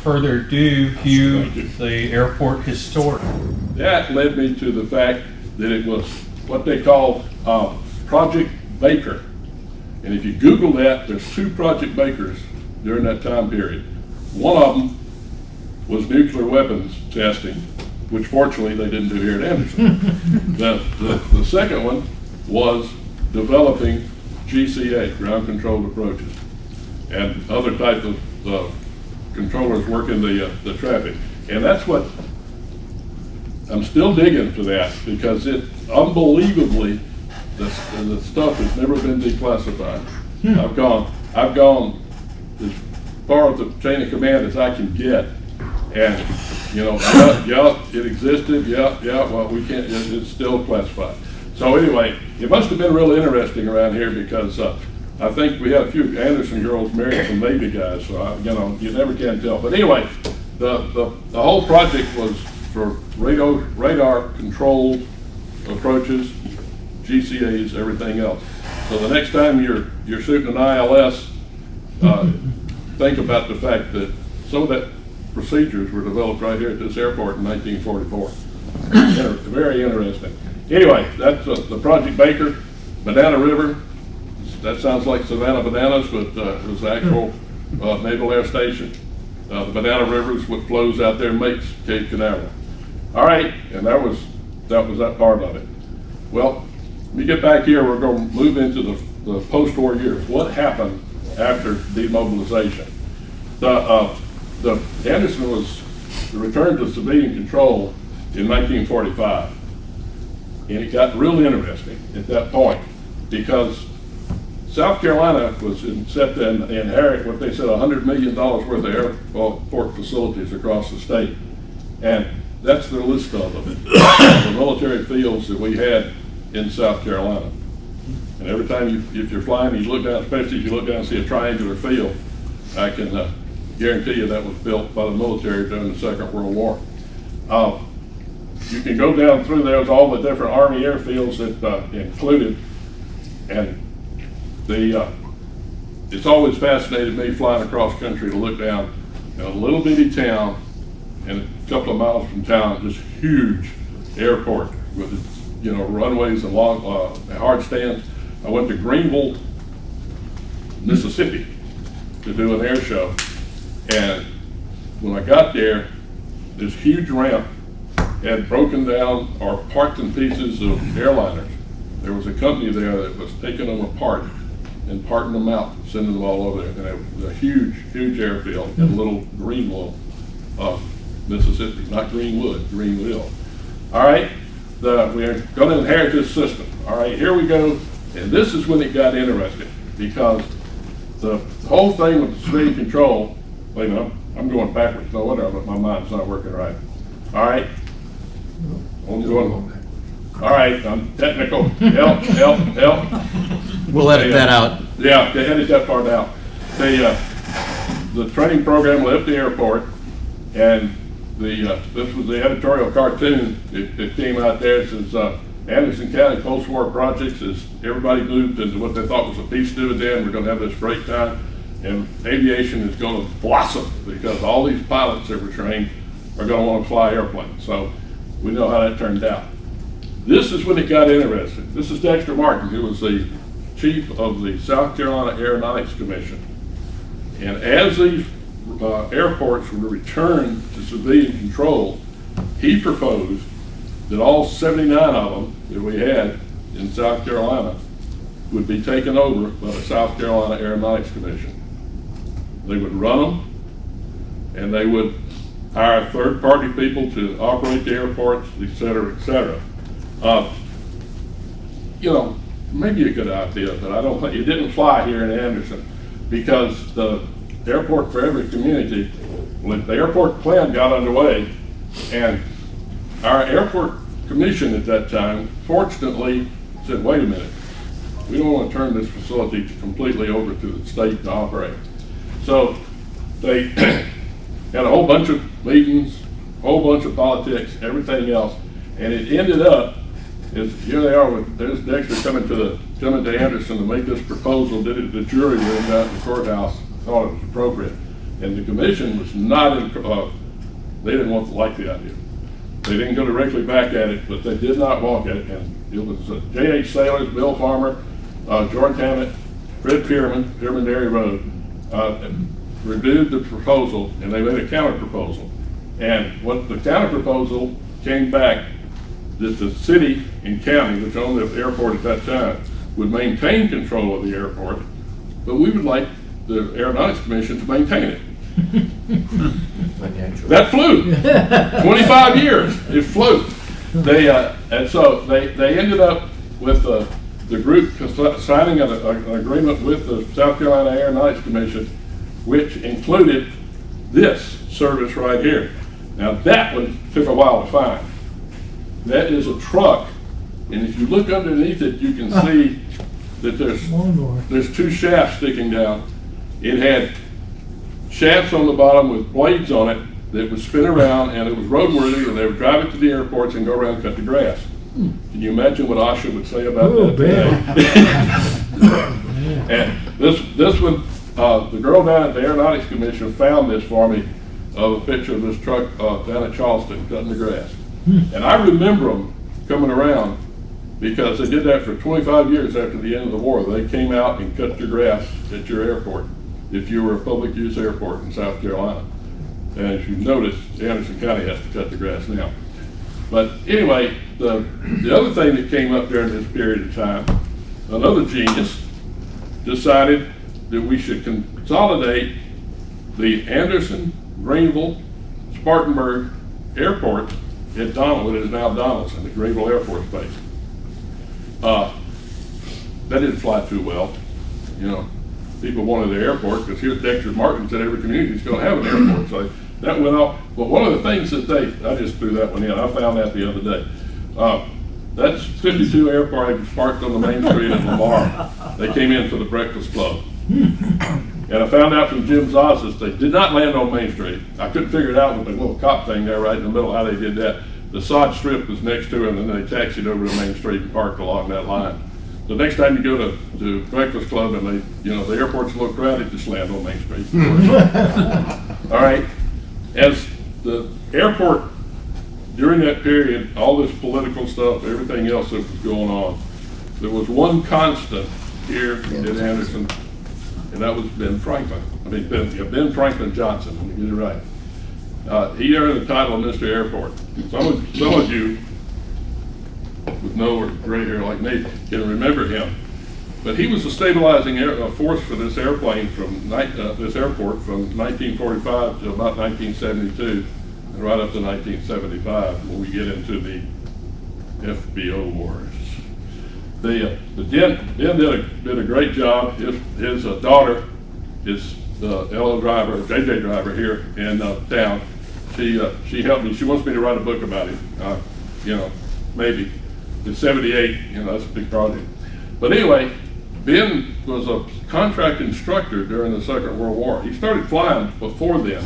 further ado, Hugh, the airport historian. That led me to the fact that it was what they called Project Baker. And if you Google that, there's 2 Project Bakers during that time period. One of them was nuclear weapons testing, which fortunately they didn't do here at Anderson. The second one was developing GCA, ground controlled approaches, and other types of controllers working the traffic. And that's what I'm still digging for, that because it unbelievably the stuff has never been declassified. I've gone as far as the chain of command as I can get, and yeah, it existed, yeah, well, we can't, it's still classified. So anyway, it must have been really interesting around here, because I think we had a few Anderson girls married some Navy guys, so you never can tell. But anyway, the whole project was for radar controlled approaches, GCAs, everything else. So the next time you're shooting an ILS, think about the fact that some of that procedures were developed right here at this airport in 1944. Very interesting. Anyway, that's the Project Baker. Banana River, that sounds like Savannah Bananas, but it was the actual Naval Air Station. The Banana River is what flows out there and makes Cape Canaveral. All right, and that was that part of it. Well, let me get back here. We're going to move into the post-war years. What happened after demobilization? The Anderson was returned to civilian control in 1945, and it got real interesting at that point, because South Carolina was set to inherit what they said $100 million worth of airport facilities across the state, and that's their list of them, the military fields that we had in South Carolina. And every time if you're flying, you look down, especially if you look down and see a triangular field, I can guarantee you that was built by the military during the Second World War. You can go down through those, all the different Army airfields that included, and it's always fascinated me flying across country to look down in a little bitty town, and a couple of miles from town, this huge airport with runways and long hard stands. I went to Greenville, Mississippi to do an air show, and when I got there, this huge ramp had broken down or parts and pieces of airliners. There was a company there that was taking them apart and parting them out, sending them all over there. And it was a huge airfield in little Greenville, Mississippi, not Greenwood, Greenville. All right, we're going to inherit this system. All right, here we go. And this is when it got interesting, because the whole thing with the civilian control, wait a minute, I'm going backwards, no wonder my mind's not working right. All right, all right, I'm technical, help. We'll edit that out. Yeah, edit that part out. The training program left the airport, and this was the editorial cartoon that came out there. It says, Anderson County post-war projects, as everybody moved into what they thought was a peace dividend, we're going to have this great time, and aviation is going to blossom, because all these pilots that were trained are going to want to fly airplanes. So we know how that turned out. This is when it got interesting. This is Dexter Martin, who was the chief of the South Carolina Aeronautics Commission. And as these airports were returned to civilian control, he proposed that all 79 of them that we had in South Carolina would be taken over by the South Carolina Aeronautics Commission. They would run them, and they would hire third-party people to operate the airports, et cetera, et cetera. Maybe a good idea, but I don't think it didn't fly here in Anderson, because the airport for every community, when the airport plan got underway, and our airport commission at that time, fortunately, said, wait a minute, we don't want to turn this facility completely over to the state to operate. So they had a whole bunch of meetings, a whole bunch of politics, everything else, and it ended up, here they are, there's Dexter coming to Anderson to make this proposal. Did it the jury room down at the courthouse, thought it was appropriate. And the commission was not, they didn't like the idea. They didn't go directly back at it, but they did not walk at it. And it was J.H. Sailors, Bill Farmer, George Hammett, Fred Pierman, Dairy Road, reviewed the proposal, and they made a counter proposal. And what the counter proposal came back, that the city and county, which owned the airport at that time, would maintain control of the airport, but we would like the Aeronautics Commission to maintain it. That flew. 25 years, it flew. And so they ended up with the group signing an agreement with the South Carolina Aeronautics Commission, which included this service right here. Now that one took a while to find. That is a truck, and if you look underneath it, you can see that there's two shafts sticking down. It had shafts on the bottom with blades on it that would spin around, and it was roadworthy, and they would drive it to the airports and go around and cut the grass. Can you imagine what OSHA would say about that today? And this one, the girl down at the Aeronautics Commission found this for me, of a picture of this truck down at Charleston cutting the grass. And I remember them coming around because they did that for 25 years after the end of the war. They came out and cut your grass at your airport if you were a public use airport in South Carolina. And as you notice, Anderson County has to cut the grass now. But anyway, the other thing that came up during this period of time, another genius decided that we should consolidate the Anderson, Greenville, Spartanburg Airport at Donald, it is now Donaldson, the Greenville Air Force Base. That didn't fly too well. You know, people wanted the airport because here Dexter Martin said every community is going to have an airport. So that went off. But one of the things that I just threw that one in. I found that the other day. That's 52 airplanes parked on the main street in Lamar. They came in for the Breakfast Club. And I found out from Jim Zazas, they did not land on Main Street. I couldn't figure it out with the little cop thing there right in the middle, how they did that. The sod strip was next to it, and then they taxied over to Main Street and parked along that line. The next time you go to Breakfast Club and the airport's a little crowded, just land on Main Street. All right. As the airport, during that period, all this political stuff, everything else that was going on, there was one constant here at Anderson, and that was Ben Franklin. Ben Franklin Johnson, let me get it right. He earned the title of Mr. Airport. Some of you with no gray hair like me can remember him. But he was the stabilizing force for this airplane this airport from 1945 to about 1972, and right up to 1975 when we get into the FBO wars. Ben did a great job. His daughter is the LO driver, JJ driver here in town. She helped me. She wants me to write a book about him. Maybe. It's 78. That's a big project. But anyway, Ben was a contract instructor during the Second World War. He started flying before then,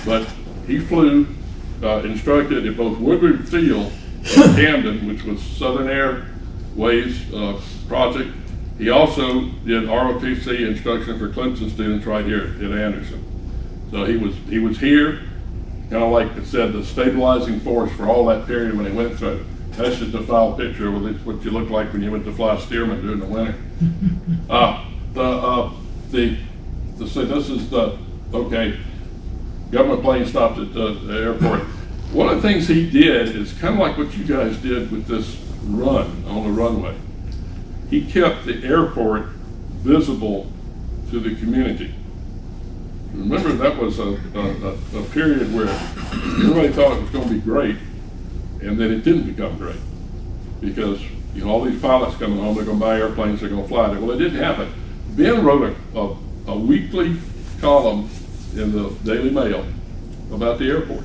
but he flew, instructed at both Woodward Field and Camden, which was Southern Airways project. He also did ROTC instruction for Clemson students right here at Anderson. So he was here, kind of like I said, the stabilizing force for all that period when he went through. That's just a foul picture of what you look like when you went to fly Stearman during the winter. This is government plane stopped at the airport. One of the things he did is kind of like what you guys did with this run on the runway. He kept the airport visible to the community. Remember, that was a period where everybody thought it was going to be great, and then it didn't become great because all these pilots coming home, they're going to buy airplanes, they're going to fly there. Well, it didn't happen. Ben wrote a weekly column in the Daily Mail about the airport,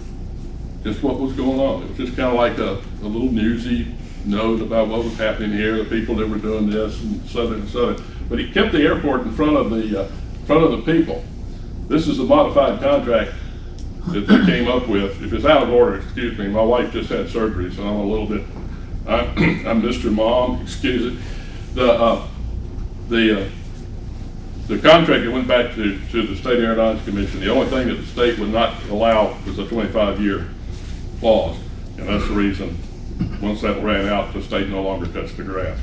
just what was going on. It was just kind of like a little newsy note about what was happening here, the people that were doing this, and southern. But he kept the airport in front of the people. This is a modified contract that they came up with. If it's out of order, excuse me. My wife just had surgery, so I'm a little bit. I'm Mr. Mom. Excuse it. the contractor went back to the State Aeronautics Commission. The only thing that the state would not allow was a 25-year clause. And that's the reason, once that ran out, the state no longer touched the grass.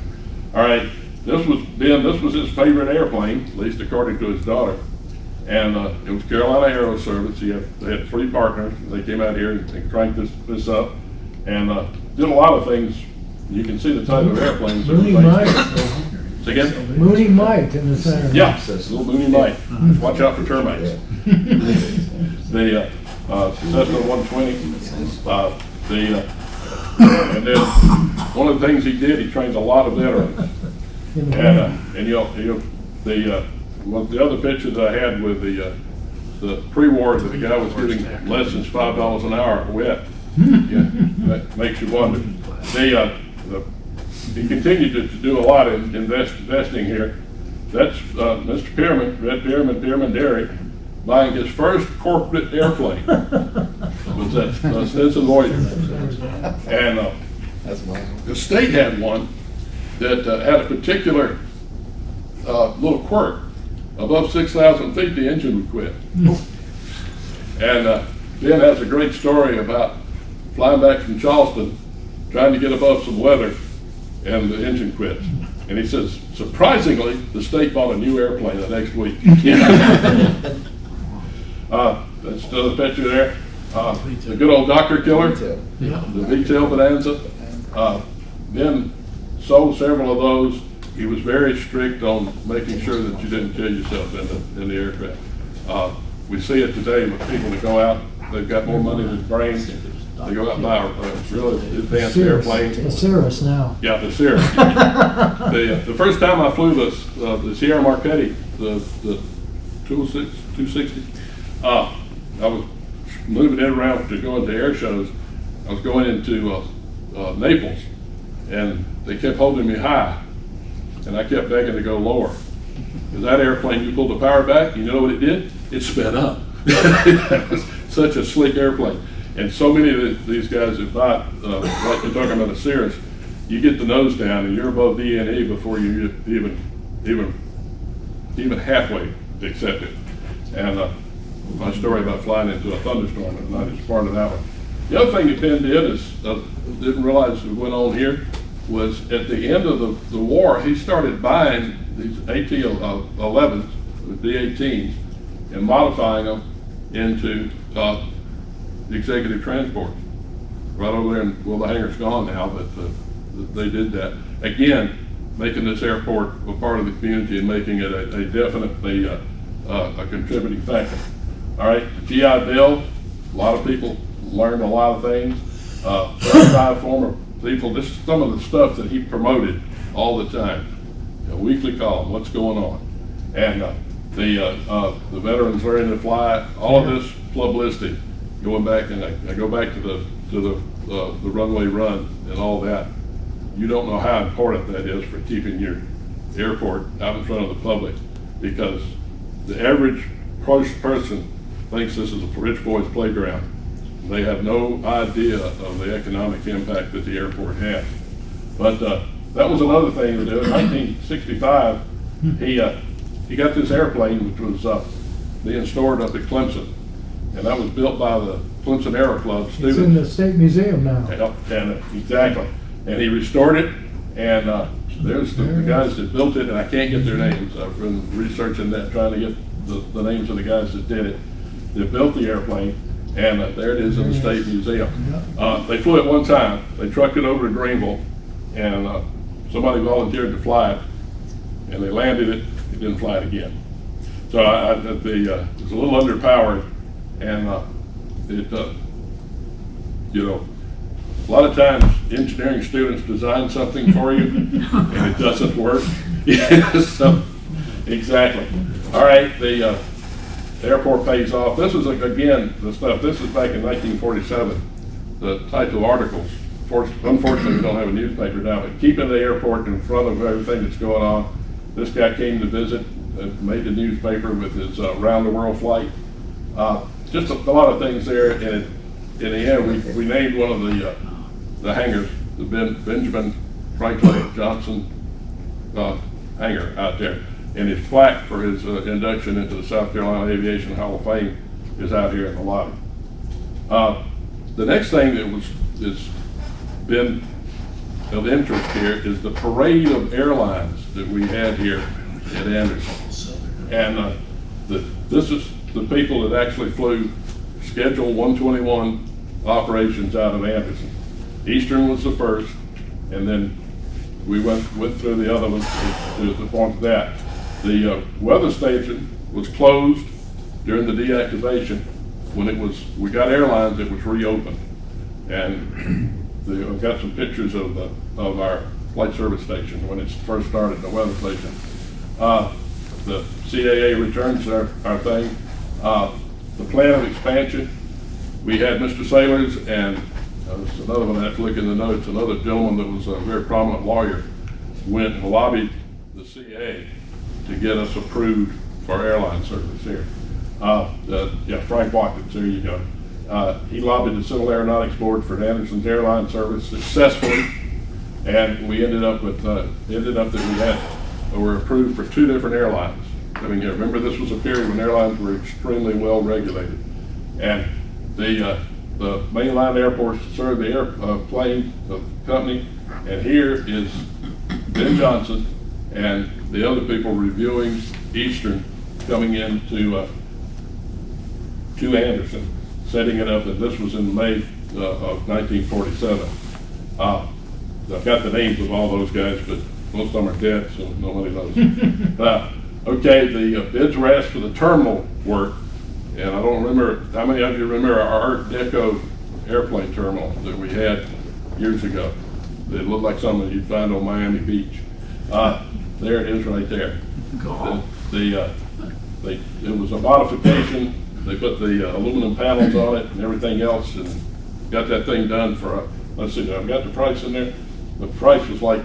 All right, this was his favorite airplane, at least according to his daughter. And it was Carolina Aero Service. They had 3 partners. They came out here and cranked this up and did a lot of things. You can see the type of airplanes. Mooney Mike. Say again? Mooney Mike in the center. Yeah, little Mooney Mike. Watch out for termites. The Cessna 120. And then one of the things he did, he trained a lot of veterans. The other picture that I had with the pre-war that the guy was getting less than $5 an hour wet. Yeah, that makes you wonder. He continued to do a lot of investing here. That's Mr. Pearman, Red Pearman Dairy, buying his first corporate airplane. Was that Stetson Voyager. And the state had one that had a particular little quirk. Above 6,000 feet, the engine would quit. And Ben has a great story about flying back from Charleston, trying to get above some weather, and the engine quits. And he says, surprisingly, the state bought a new airplane the next week. That's another picture there. The good old Dr. Killer, the V-tail Bonanza. Ben sold several of those. He was very strict on making sure that you didn't kill yourself in the aircraft. We see it today with people that go out, they've got more money than brains. They go out and buy a really advanced airplane. The Cirrus now. Yeah, the Cirrus. The first time I flew the Sierra Marchetti, the 260, I was moving it around to go into air shows. I was going into Naples, and they kept holding me high, and I kept begging to go lower. Because that airplane, you pulled the power back, you know what it did? It sped up. It was such a slick airplane. And so many of these guys that buy, like you're talking about a Cirrus, you get the nose down and you're above D&E before you even halfway accept it. And my story about flying into a thunderstorm is not as part of that one. The other thing that Ben did is, didn't realize what went on here, was at the end of the war, he started buying these AT-11s, D-18s, and modifying them into executive transport. Right over there, and well, the hangar's gone now, but they did that. Again, making this airport a part of the community and making it a definitely a contributing factor. All right, GI Bill, a lot of people learned a lot of things. 35 former people, this is some of the stuff that he promoted all the time. A weekly column, what's going on? And the veterans learning to fly, all of this publicity, going back, and I go back to the runway run and all that. You don't know how important that is for keeping your airport out in front of the public, because the average person thinks this is a rich boy's playground. They have no idea of the economic impact that the airport has. But that was another thing to do. In 1965, he got this airplane, which was being stored up at Clemson. And that was built by the Clemson Aero Club students. It's in the State Museum now. Exactly. And he restored it, and there's the guys that built it, and I can't get their names. I've been researching that, trying to get the names of the guys that did it. They built the airplane, and there it is in the State Museum. They flew it one time. They trucked it over to Greenville, and somebody volunteered to fly it, and they landed it. It didn't fly it again. So it was a little underpowered. And a lot of times engineering students design something for you and it doesn't work. So, exactly. All right, the airport pays off. This is, again, the stuff, this is back in 1947, the type of articles. Unfortunately, we don't have a newspaper now, but keeping the airport in front of everything that's going on. This guy came to visit, made the newspaper with his round the world flight. Just a lot of things there, and in the end, we named one of the hangars, the Benjamin Franklin Johnson hangar out there. and his plaque for his induction into the South Carolina Aviation Hall of Fame is out here in the lobby. The next thing that has been of interest here is the parade of airlines that we had here at Anderson. And this is the people that actually flew Schedule 121 operations out of Anderson. Eastern was the first, and then we went through the other ones to the point of that. The weather station was closed during the deactivation. When we got airlines, it was reopened. And I've got some pictures of our flight service station when it first started, the weather station. The CAA returns our thing. The plan of expansion, we had Mr. Sailors and there's another one I have to look in the notes, another gentleman that was a very prominent lawyer went and lobbied the CAA to get us approved for airline service here. Yeah, Frank Watkins, there you go. He lobbied the Civil Aeronautics Board for Anderson's airline service successfully, and we ended up that we were approved for 2 different airlines coming here. Remember, this was a period when airlines were extremely well regulated, and the mainline airports serve the airplane company, and here is Ben Johnson and the other people reviewing Eastern coming into to Anderson, setting it up, and this was in May of 1947. I've got the names of all those guys, but most of them are dead, so nobody knows. Okay, the bids were asked for the terminal work, and I don't remember, how many of you remember our Art Deco airplane terminal that we had years ago? It looked like something you'd find on Miami Beach. There it is right there. It was a modification. They put the aluminum panels on it and everything else, and got that thing done for, let's see, I've got the price in there. The price was like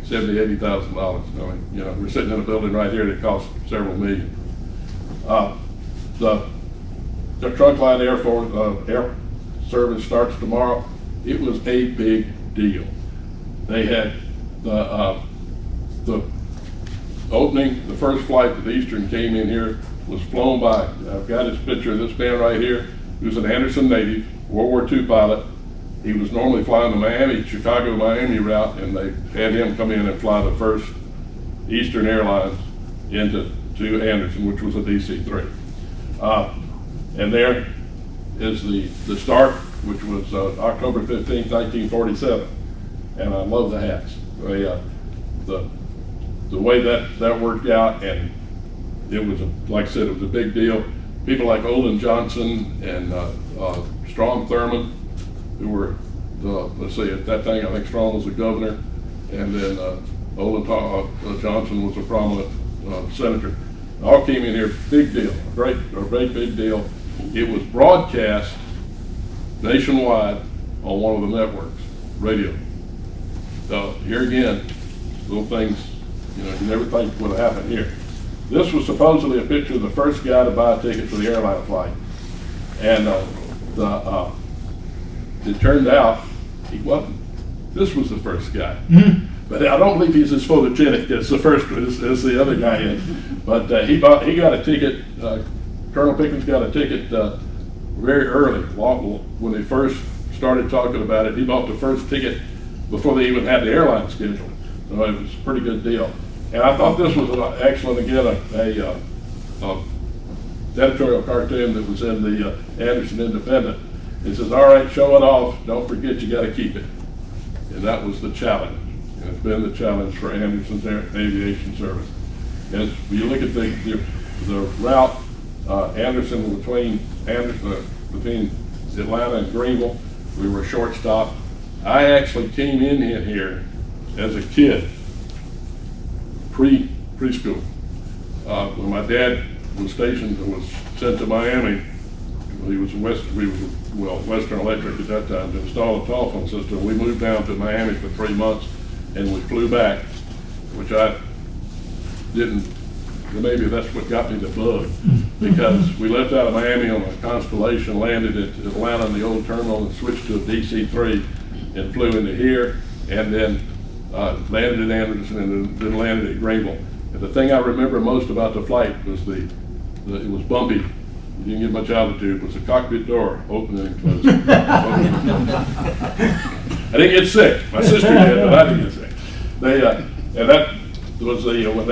$70,000, $80,000. I mean, you know, we're sitting in a building right here that cost several million. The Trunkline Air service starts tomorrow. It was a big deal. They had the opening, the first flight that Eastern came in here was flown by, I've got his picture of this man right here, who's an Anderson native, World War II pilot. He was normally flying the Miami, Chicago-Miami route, and they had him come in and fly the first Eastern Airlines to Anderson, which was a DC-3. And there is the start, which was October 15th, 1947. And I love the hats. The way that worked out, and it was, like I said, it was a big deal. People like Oldham Johnson and Strom Thurmond, who were, let's see, at that thing, I think Strom was the governor, and then Oldham Johnson was a prominent senator. All came in here, big deal, great big deal. It was broadcast nationwide on one of the networks, radio. Here again, little things, you know, you never think would have happened here. This was supposedly a picture of the first guy to buy a ticket for the airline flight. And it turned out he wasn't. This was the first guy. But I don't believe he's as photogenic as the first one, as the other guy is. But he got a ticket, Colonel Pickens got a ticket very early, when they first started talking about it. He bought the first ticket before they even had the airline scheduled. So it was a pretty good deal. And I thought this was excellent, again, a editorial cartoon that was in the Anderson Independent. It says, all right, show it off, don't forget you gotta keep it. And that was the challenge. And it's been the challenge for Anderson's aviation service. As you look at the route, Anderson between Atlanta and Greenville, we were a short stop. I actually came in here as a kid, preschool. When my dad was stationed and was sent to Miami, we was Western Electric at that time, to install a telephone system. We moved down to Miami for 3 months, and we flew back, which I didn't. Maybe that's what got me the bug, because we left out of Miami on a Constellation, landed at Atlanta in the old terminal, and switched to a DC-3, and flew into here, and then landed at Anderson, and then landed at Greenville. And the thing I remember most about the flight was it was bumpy. You didn't get much altitude. It was the cockpit door opening and closing. I didn't get sick. My sister did, but I didn't get sick. And that was when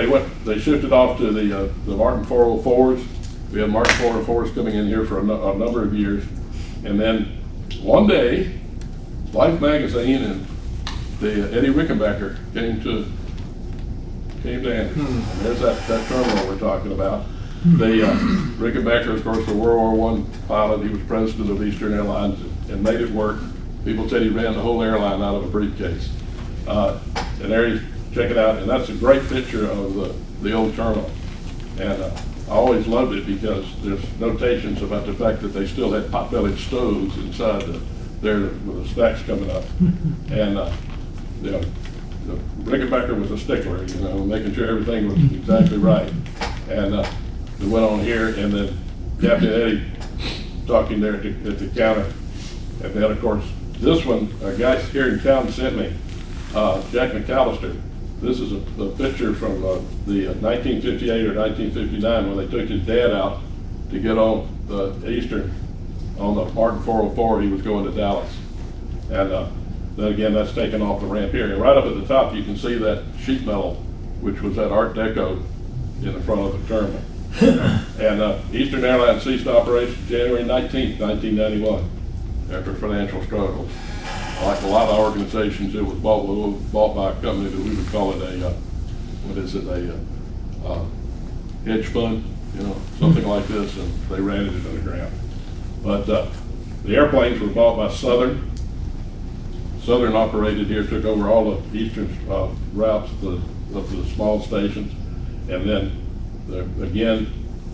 they shifted off to the Martin 404s. We had Martin 404s coming in here for a number of years. And then one day, Life magazine and the Eddie Rickenbacker came to Anderson. And there's that terminal we're talking about. Rickenbacker, of course, the World War I pilot. He was president of Eastern Airlines and made it work. People said he ran the whole airline out of a briefcase. And there he's, check it out, and that's a great picture of the old terminal. And I always loved it because there's notations about the fact that they still had pot-bellied stoves inside there with the stacks coming up. And Rickenbacker was a stickler, making sure everything was exactly right. And we went on here, and then Captain Eddie talking there at the counter. And then, of course, this one, a guy here in town sent me, Jack McAllister. This is a picture from the 1958 or 1959 when they took his dad out to get on the Eastern, on the Martin 404. He was going to Dallas. And then again, that's taken off the ramp here. And right up at the top, you can see that sheet metal, which was that Art Deco in the front of the terminal. And Eastern Airlines ceased operations January 19th, 1991, after financial struggles. Like a lot of organizations, it was bought by a company that we would call it a hedge fund, something like this, and they ran it into the ground. But the airplanes were bought by Southern. Southern operated here, took over all the Eastern routes of the small stations, and then again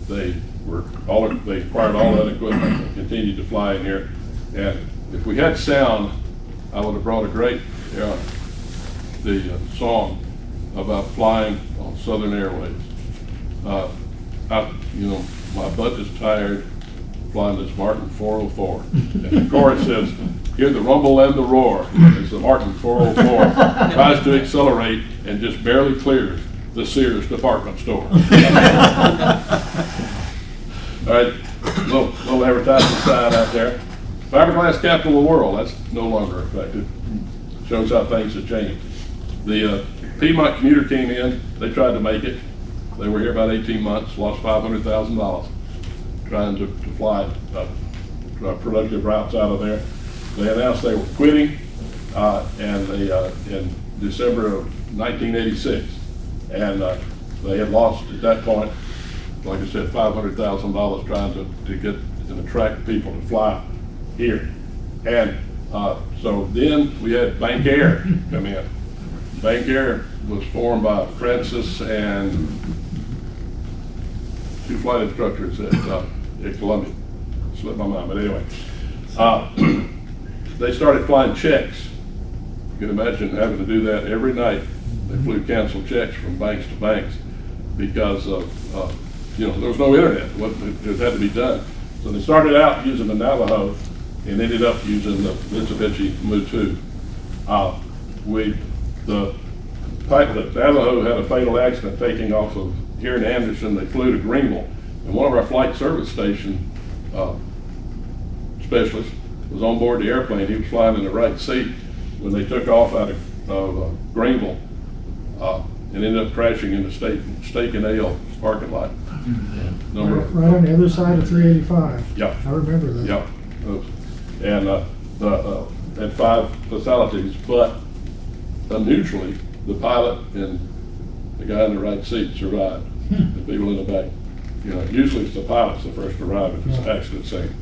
they acquired all that equipment and continued to fly in here. And if we had sound, I would have brought a great song about flying on Southern Airways. My butt is tired flying this Martin 404. And the chorus says, "Hear the rumble and the roar as the Martin 404 tries to accelerate and just barely clears the Sears department store." All right, little advertising sign out there. Fiberglass capital of the world, that's no longer effective. Shows how things have changed. The Piedmont commuter came in, they tried to make it. They were here about 18 months, lost $500,000 trying to fly productive routes out of there. They announced they were quitting and in December of 1986. And they had lost at that point, like I said, $500,000 trying to get and attract people to fly here. And so then we had Bank Air come in. Bank Air was formed by Francis and two flight instructors at Columbia. Slipped my mind, but anyway. They started flying checks. You can imagine having to do that every night. They flew canceled checks from banks to banks because of, there was no internet. It had to be done. So they started out using the Navajo and ended up using the Mitsubishi Mu-2. The Navajo had a fatal accident taking off of here in Anderson. They flew to Greenville, and one of our flight service station specialists was on board the airplane. He was flying in the right seat when they took off out of Greenville and ended up crashing in the Steak and Ale parking lot. Right on the other side of 385. Yeah. I remember that. Yeah. And had 5 fatalities, but unusually, the pilot and the guy in the right seat survived. The people in the back. Usually it's the pilots that first arrive at this accident scene.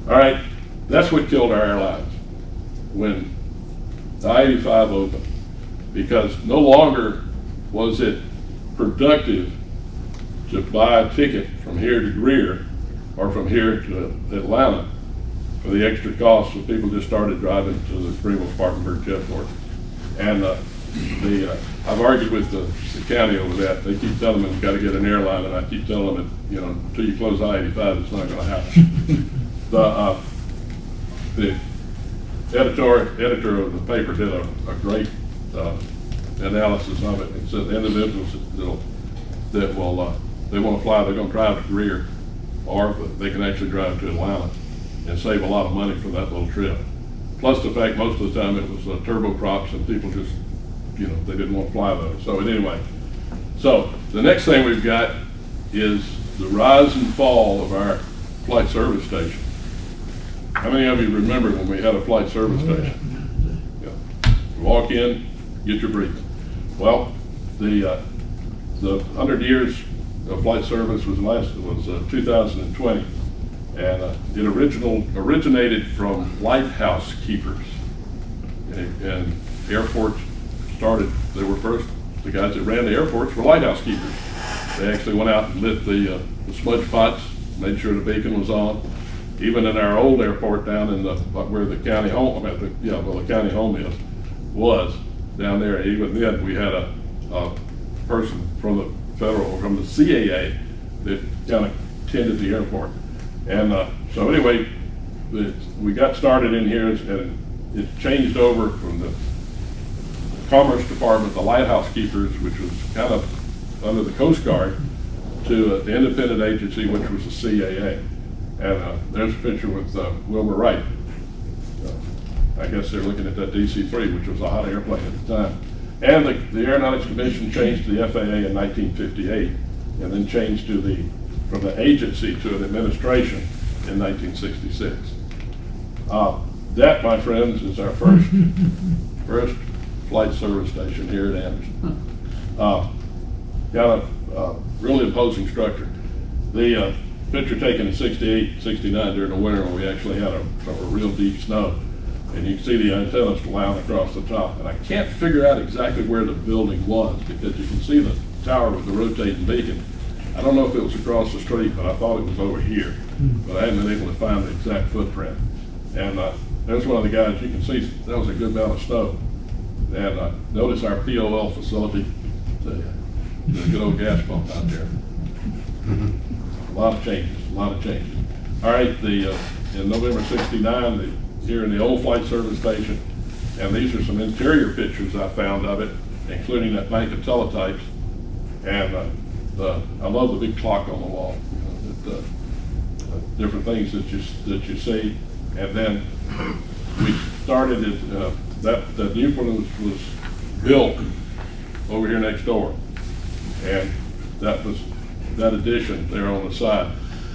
All right, that's what killed our airlines when the I-85 opened, because no longer was it productive to buy a ticket from here to Greer or from here to Atlanta for the extra cost, so people just started driving to the Greenville-Spartanburg Jetport. And I've argued with the county over that. They keep telling me you've got to get an airline, and I keep telling them that, until you close I-85, it's not going to happen. The editor of the paper did a great analysis of it. It said the individuals that will, they want to fly, they're going to drive to Greer, or they can actually drive to Atlanta and save a lot of money for that little trip. Plus the fact most of the time it was turboprops and people just, you know, they didn't want to fly those. So anyway, so the next thing we've got is the rise and fall of our flight service station. How many of you remember when we had a flight service station? Yeah. You walk in, get your briefing. Well, the 100 years of flight service was 2020, and it originated from lighthouse keepers, and airports started. They were first. The guys that ran the airports were lighthouse keepers. They actually went out and lit the smudge pots, made sure the beacon was on. Even in our old airport down in where the county home, the county home was down there. Even then, we had a person from the CAA that kind of tended the airport. And so anyway, we got started in here, and it changed over from the Commerce Department, the lighthouse keepers, which was kind of under the Coast Guard, to the independent agency, which was the CAA. And there's a picture with Wilbur Wright. I guess they're looking at that DC-3, which was a hot airplane at the time. And the Aeronautics Commission changed to the FAA in 1958, and then changed from the agency to an administration in 1966. That, my friends, is our first flight service station here at Anderson. Got a really imposing structure. The picture taken in 68, 69 during the winter when we actually had a real deep snow. And you can see the antennas flying across the top. And I can't figure out exactly where the building was, because you can see the tower with the rotating beacon. I don't know if it was across the street, but I thought it was over here. But I haven't been able to find the exact footprint. And there's one of the guys, you can see that was a good amount of snow. And notice our POL facility, the good old gas pump out there. A lot of changes. All right, in November '69, here in the old flight service station, and these are some interior pictures I found of it, including that bank of teletypes. And I love the big clock on the wall. Different things that you see. And then we started it. That new one was built over here next door, and that was that addition there on the side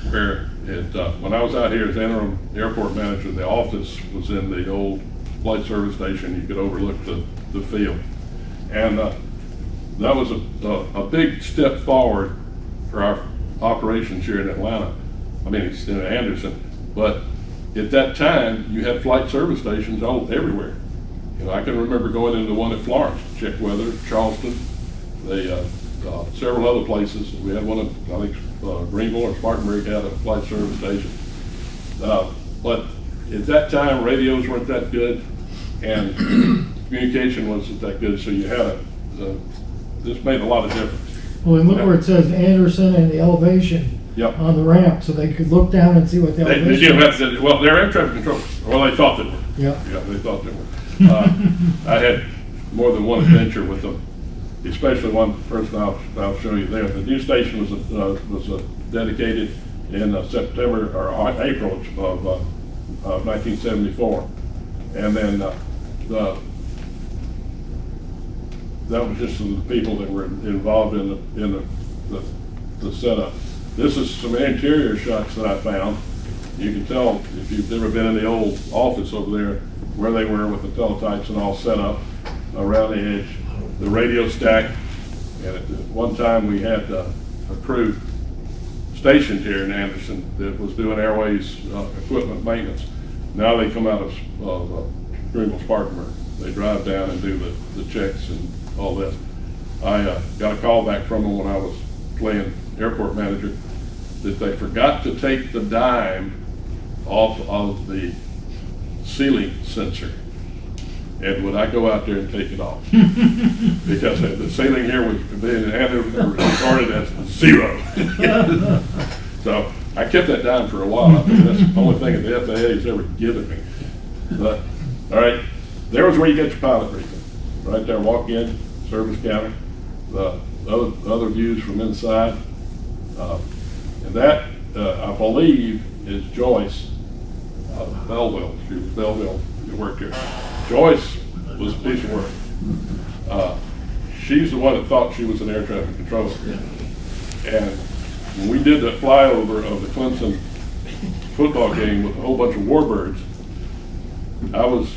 where it, when I was out here as interim airport manager, the office was in the old flight service station. You could overlook the field, and that was a big step forward for our operations here in Atlanta. I mean, it's in Anderson, but at that time you had flight service stations all everywhere. You know, I can remember going into one at Florence, check weather, Charleston, several other places. We had one at, I think, Greenville or Spartanburg had a flight service station. But at that time, radios weren't that good, and communication wasn't that good, so you had this made a lot of difference. Well, and look where it says Anderson and the elevation on the ramp, so they could look down and see what the elevation is. Well, they're air traffic controllers. Well, they thought they were. Yeah, they thought they were. I had more than one adventure with them, especially one person I'll show you there. The new station was dedicated in September or April of 1974, and then that was just some of the people that were involved in the setup. This is some interior shots that I found. You can tell if you've never been in the old office over there where they were with the teletypes and all set up around the edge, the radio stack. And at one time we had a crew stationed here in Anderson that was doing airways equipment maintenance. Now they come out of Greenville, Spartanburg. They drive down and do the checks and all this. I got a call back from them when I was playing airport manager that they forgot to take the dime off of the ceiling sensor. And would I go out there and take it off? Because the ceiling here was being recorded as 0. So I kept that down for a while. I think that's the only thing that the FAA has ever given me. But all right, there was where you get your pilot briefing. Right there, walk in, service counter, the other views from inside. And that, I believe, is Joyce Belleville. She was Belleville who worked here. Joyce was a piece of work. She's the one that thought she was an air traffic controller. And when we did that flyover of the Clemson football game with a whole bunch of warbirds, I was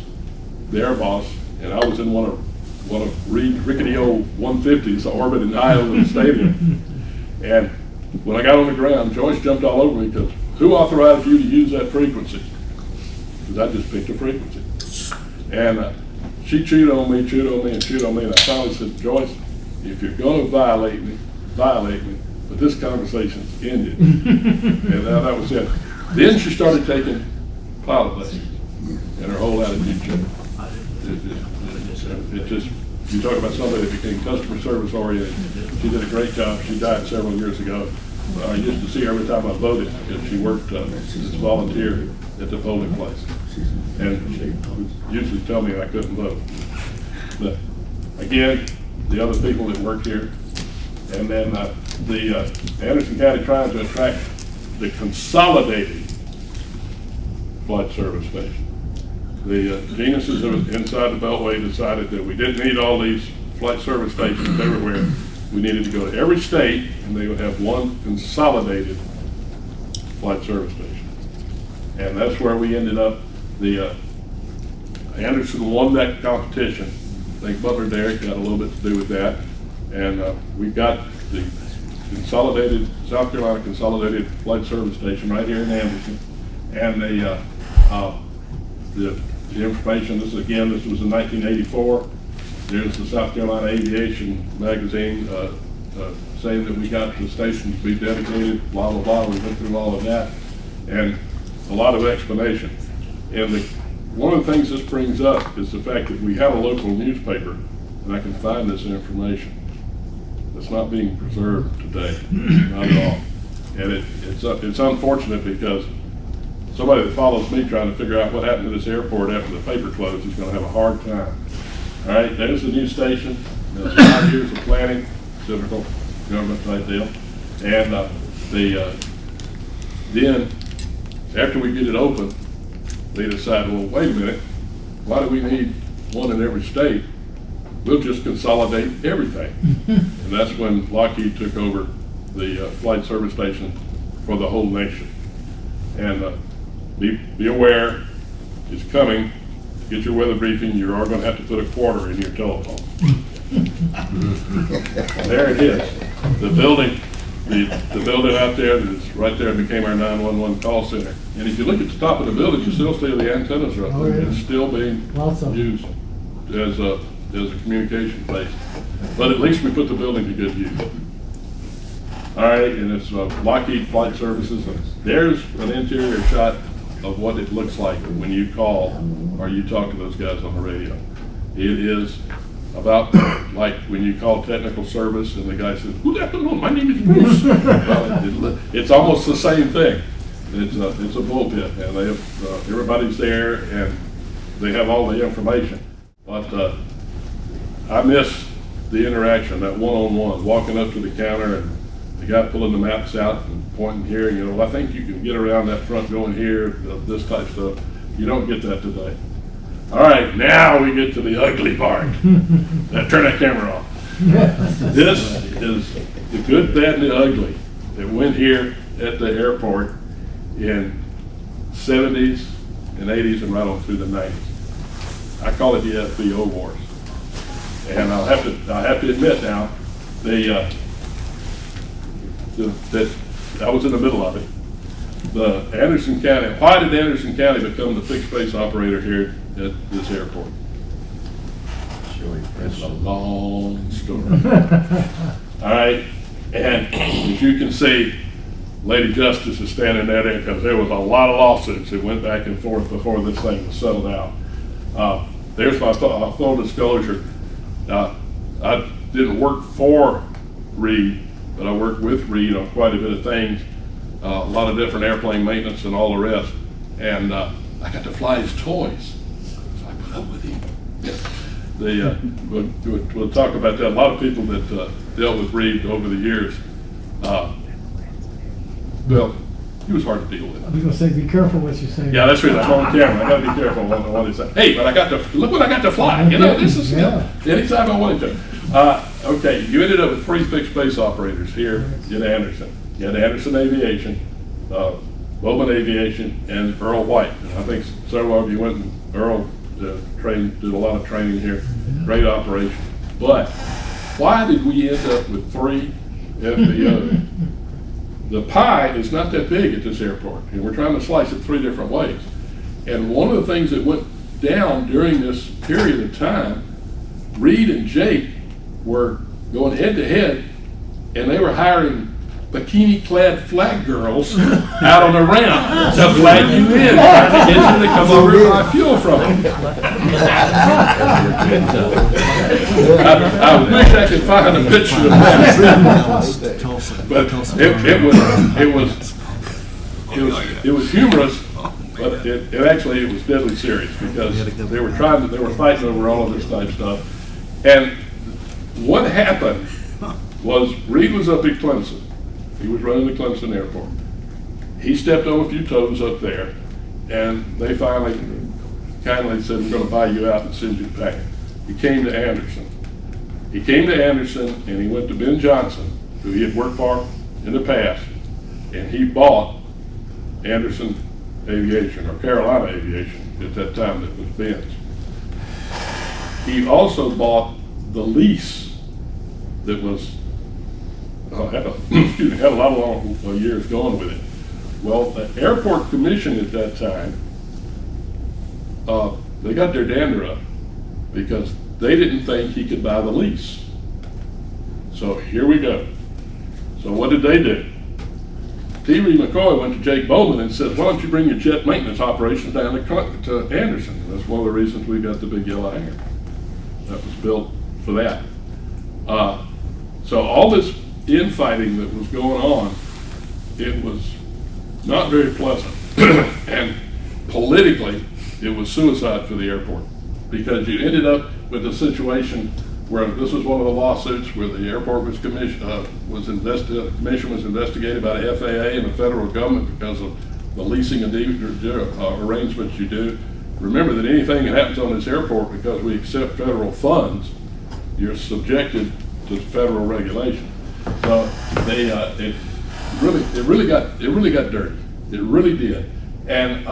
the air boss, and I was in one of Reed's rickety old 150s orbiting high over the stadium. And when I got on the ground, Joyce jumped all over me because who authorized you to use that frequency? Because I just picked a frequency. And she chewed on me, and I finally said, Joyce, if you're going to violate me, but this conversation's ended. And that was it. Then she started taking pilot lessons, and her whole attitude changed. It just, you talk about somebody that became customer service oriented. She did a great job. She died several years ago. I used to see her every time I voted because she worked as a volunteer at the polling place. And she would usually tell me I couldn't vote. But again, the other people that work here, and then the Anderson County trying to attract the consolidated flight service station. The geniuses inside the Beltway decided that we didn't need all these flight service stations everywhere. We needed to go to every state, and they would have one consolidated flight service station. And that's where we ended up. The Anderson won that competition. I think Butler Derrick got a little bit to do with that. And we got the consolidated, South Carolina Consolidated Flight Service Station right here in Anderson. And the information, this was in 1984. There's the South Carolina Aviation magazine saying that we got the station to be dedicated, blah, blah, blah. We went through all of that. And a lot of explanation. And one of the things this brings up is the fact that we have a local newspaper, and I can find this information. It's not being preserved today, not at all. And it's unfortunate because somebody that follows me trying to figure out what happened to this airport after the paper closed is going to have a hard time. All right, there's the new station. There's 5 years of planning, typical government type deal. And then after we get it open, they decide, well, wait a minute, why do we need one in every state? We'll just consolidate everything. And that's when Lockheed took over the flight service station for the whole nation. And be aware, it's coming. Get your weather briefing. You are going to have to put a quarter in your telephone. There it is. The building out there that's right there became our 911 call center. And if you look at the top of the building, you still see the antennas are up there. Yeah. It's still being used as a communication base. But at least we put the building to good use. All right, and it's Lockheed Flight Services. There's an interior shot of what it looks like when you call or you talk to those guys on the radio. It is about like when you call technical service and the guy says, "Good afternoon, my name is Bruce." Well, it's almost the same thing. It's a bullpen, and they have, everybody's there and they have all the information. But I miss the interaction, that one-on-one, walking up to the counter and the guy pulling the maps out and pointing here. You know, I think you can get around that front going here, this type of stuff. You don't get that today. All right, now we get to the ugly part. Now turn that camera off. This is the good, bad, and the ugly that went here at the airport in 70s and 80s and right on through the 90s. I call it the FBO wars. And I have to admit now, that I was in the middle of it. The Anderson County, why did Anderson County become the fixed base operator here at this airport? It's a long story. All right, and as you can see, Lady Justice is standing there because there was a lot of lawsuits that went back and forth before this thing was settled out. There's my full disclosure. I didn't work for Reed, but I worked with Reed on quite a bit of things, a lot of different airplane maintenance and all the rest. And I got to fly his toys, so I put up with him. We'll talk about that. A lot of people that dealt with Reed over the years, well, he was hard to deal with. I was gonna say, be careful what you say. Yeah, that's right. I'm on camera. I gotta be careful what I say. Hey, but look what I got to fly. You know, this is anytime I wanted to. Okay, you ended up with 3 fixed base operators here in Anderson. You had Anderson Aviation, Bowman Aviation, and Earl White. And I think several of you went and Earl did a lot of training here. Great operation. But why did we end up with 3 FBOs? The pie is not that big at this airport, and we're trying to slice it 3 different ways. And one of the things that went down during this period of time, Reed and Jake were going head to head, and they were hiring bikini-clad flag girls out on the ramp to flag you in, trying to get you to come over and buy fuel from them. I wish I could find a picture of that. But it was humorous, but it was deadly serious because they were fighting over all of this type stuff. And what happened was Reed was up at Clemson. He was running the Clemson airport. He stepped on a few toes up there, and they finally kindly said, we're going to buy you out and send you packing. He came to Anderson. And he went to Ben Johnson, who he had worked for in the past, and he bought Anderson Aviation, or Carolina Aviation at that time, that was Ben's. He also bought the lease that was had a lot of long years going with it. Well, the airport commission at that time, they got their dander up because they didn't think he could buy the lease. So here we go. So what did they do? T.V. McCoy went to Jake Bowman and said, why don't you bring your jet maintenance operations down to Anderson? And that's one of the reasons we got the big yellow hangar. That was built for that. So all this infighting that was going on, it was not very pleasant. And politically, it was suicide for the airport because you ended up with a situation where this was one of the lawsuits where the airport was commission was investigated by the FAA and the federal government because of the leasing and arrangements you do. Remember that anything that happens on this airport, because we accept federal funds, you're subjected to federal regulation. So it really got dirty. It really did. And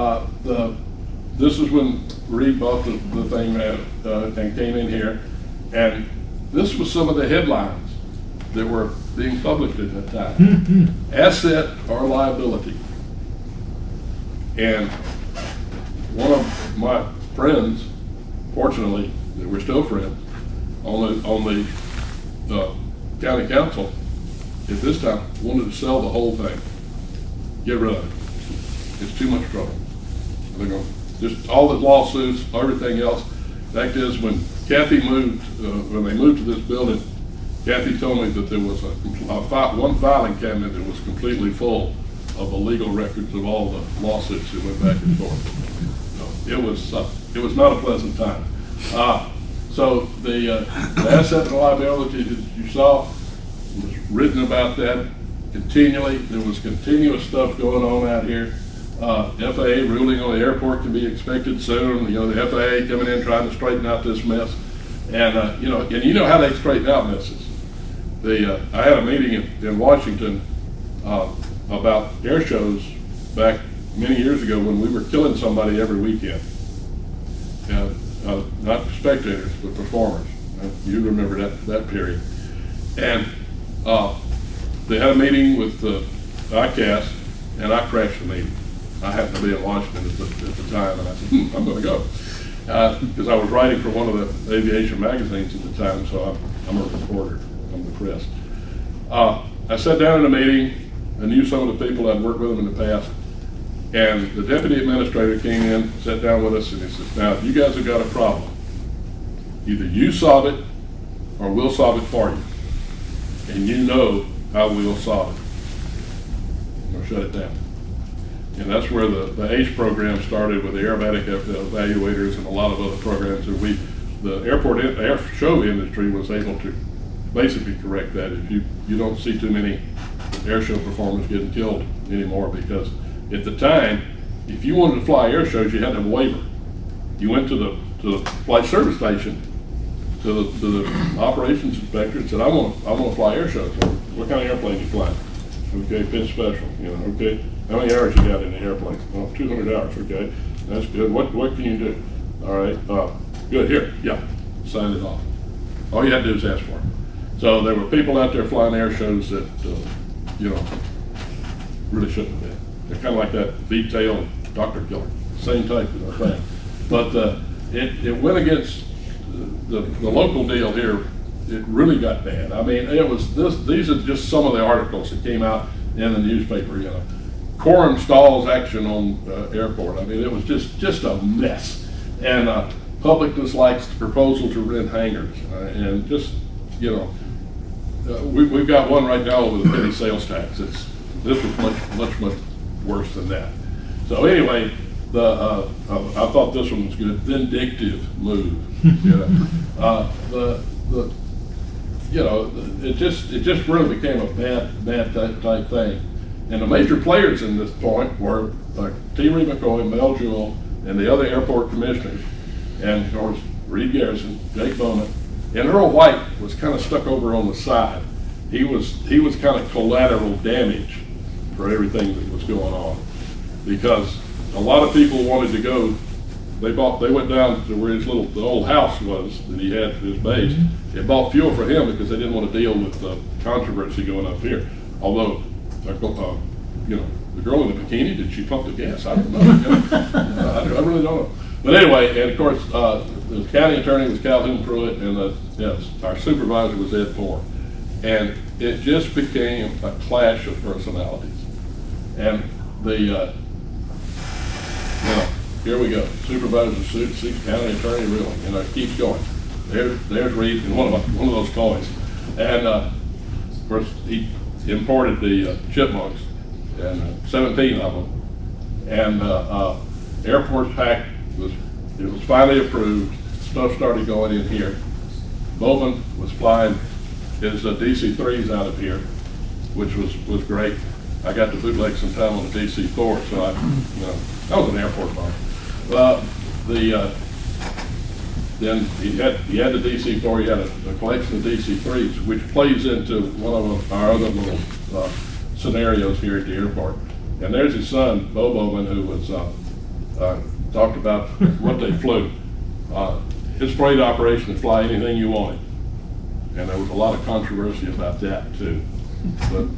this is when Reed bought the thing and came in here, and this was some of the headlines that were being published at that time. Asset or liability. And one of my friends, fortunately, we're still friends, on the county council at this time wanted to sell the whole thing. Get rid of it. It's too much trouble. They're going just all the lawsuits, everything else. Fact is, when Kathy moved, when they moved to this building, Kathy told me that there was one filing cabinet that was completely full of the legal records of all the lawsuits that went back and forth. So it was not a pleasant time. So the asset and liability that you saw was written about that continually. There was continuous stuff going on out here. FAA ruling on the airport can be expected soon. You know, the FAA coming in trying to straighten out this mess, and you know how they straighten out messes. I had a meeting in Washington about air shows back many years ago when we were killing somebody every weekend. Not spectators, but performers. You remember that period. And they had a meeting with ICAS, and I crashed the meeting. I happened to be in Washington at the time, and I said, I'm going to go. Because I was writing for one of the aviation magazines at the time, so I'm a reporter. I'm the press. I sat down in a meeting. I knew some of the people. I'd worked with them in the past. And the deputy administrator came in, sat down with us, and he says, now, you guys have got a problem. Either you solve it, or we'll solve it for you. And you know how we'll solve it. Or shut it down. And that's where the ACE program started with the aerobatic evaluators and a lot of other programs. And we the air show industry was able to basically correct that. If you don't see too many air show performers getting killed anymore, because at the time, if you wanted to fly air shows, you had to have a waiver. You went to the flight service station, to the operations inspector, and said, I want to fly air shows. What kind of airplane you fly? Okay, pitch special. Okay. How many hours you got in the airplane? Well, 200 hours. Okay, that's good. What can you do? All right. Good. Here, yeah. Sign it off. All you had to do is ask for it. So there were people out there flying air shows that really shouldn't have been. They're kind of like that V-tail Dr. Killer, same type of thing. But it went against the local deal here. It really got bad. I mean, it was this. These are just some of the articles that came out in the newspaper. Quorum stalls action on airport. I mean, it was just a mess. And public dislikes the proposal to rent hangars, and just we've got one right now with a petty sales tax. This was much worse than that. So anyway, I thought this one was good. Vindictive move. It just really became a bad type thing. And the major players in this point were T. Reed McCoy, Mel Jewell, and the other airport commissioners, and of course Reed Garrison, Jake Bowman, and Earl White was kind of stuck over on the side. He was kind of collateral damage for everything that was going on, because a lot of people wanted to go. They went down to where the old house was that he had at his base. They bought fuel for him because they didn't want to deal with the controversy going up here. Although, the girl in the bikini, did she pump the gas? I don't know. I really don't know. But anyway, and of course, the county attorney was Calhoun Pruitt, and our supervisor was Ed Moore. And it just became a clash of personalities. And here we go. Supervisor suits county attorney ruling, and it keeps going. There's Reed in one of those toys. And of course, he imported the chipmunks, and 17 of them. And Airport Pact was finally approved. Stuff started going in here. Bowman was flying his DC-3s out of here, which was great. I got to bootleg some time on the DC-4, so that was an airport bomb. Then he had the DC-4, he had a collection of DC-3s, which plays into one of our other little scenarios here at the airport. And there's his son, Bo Bowman, who was talked about what they flew. His freight operation to fly anything you wanted. And there was a lot of controversy about that too. But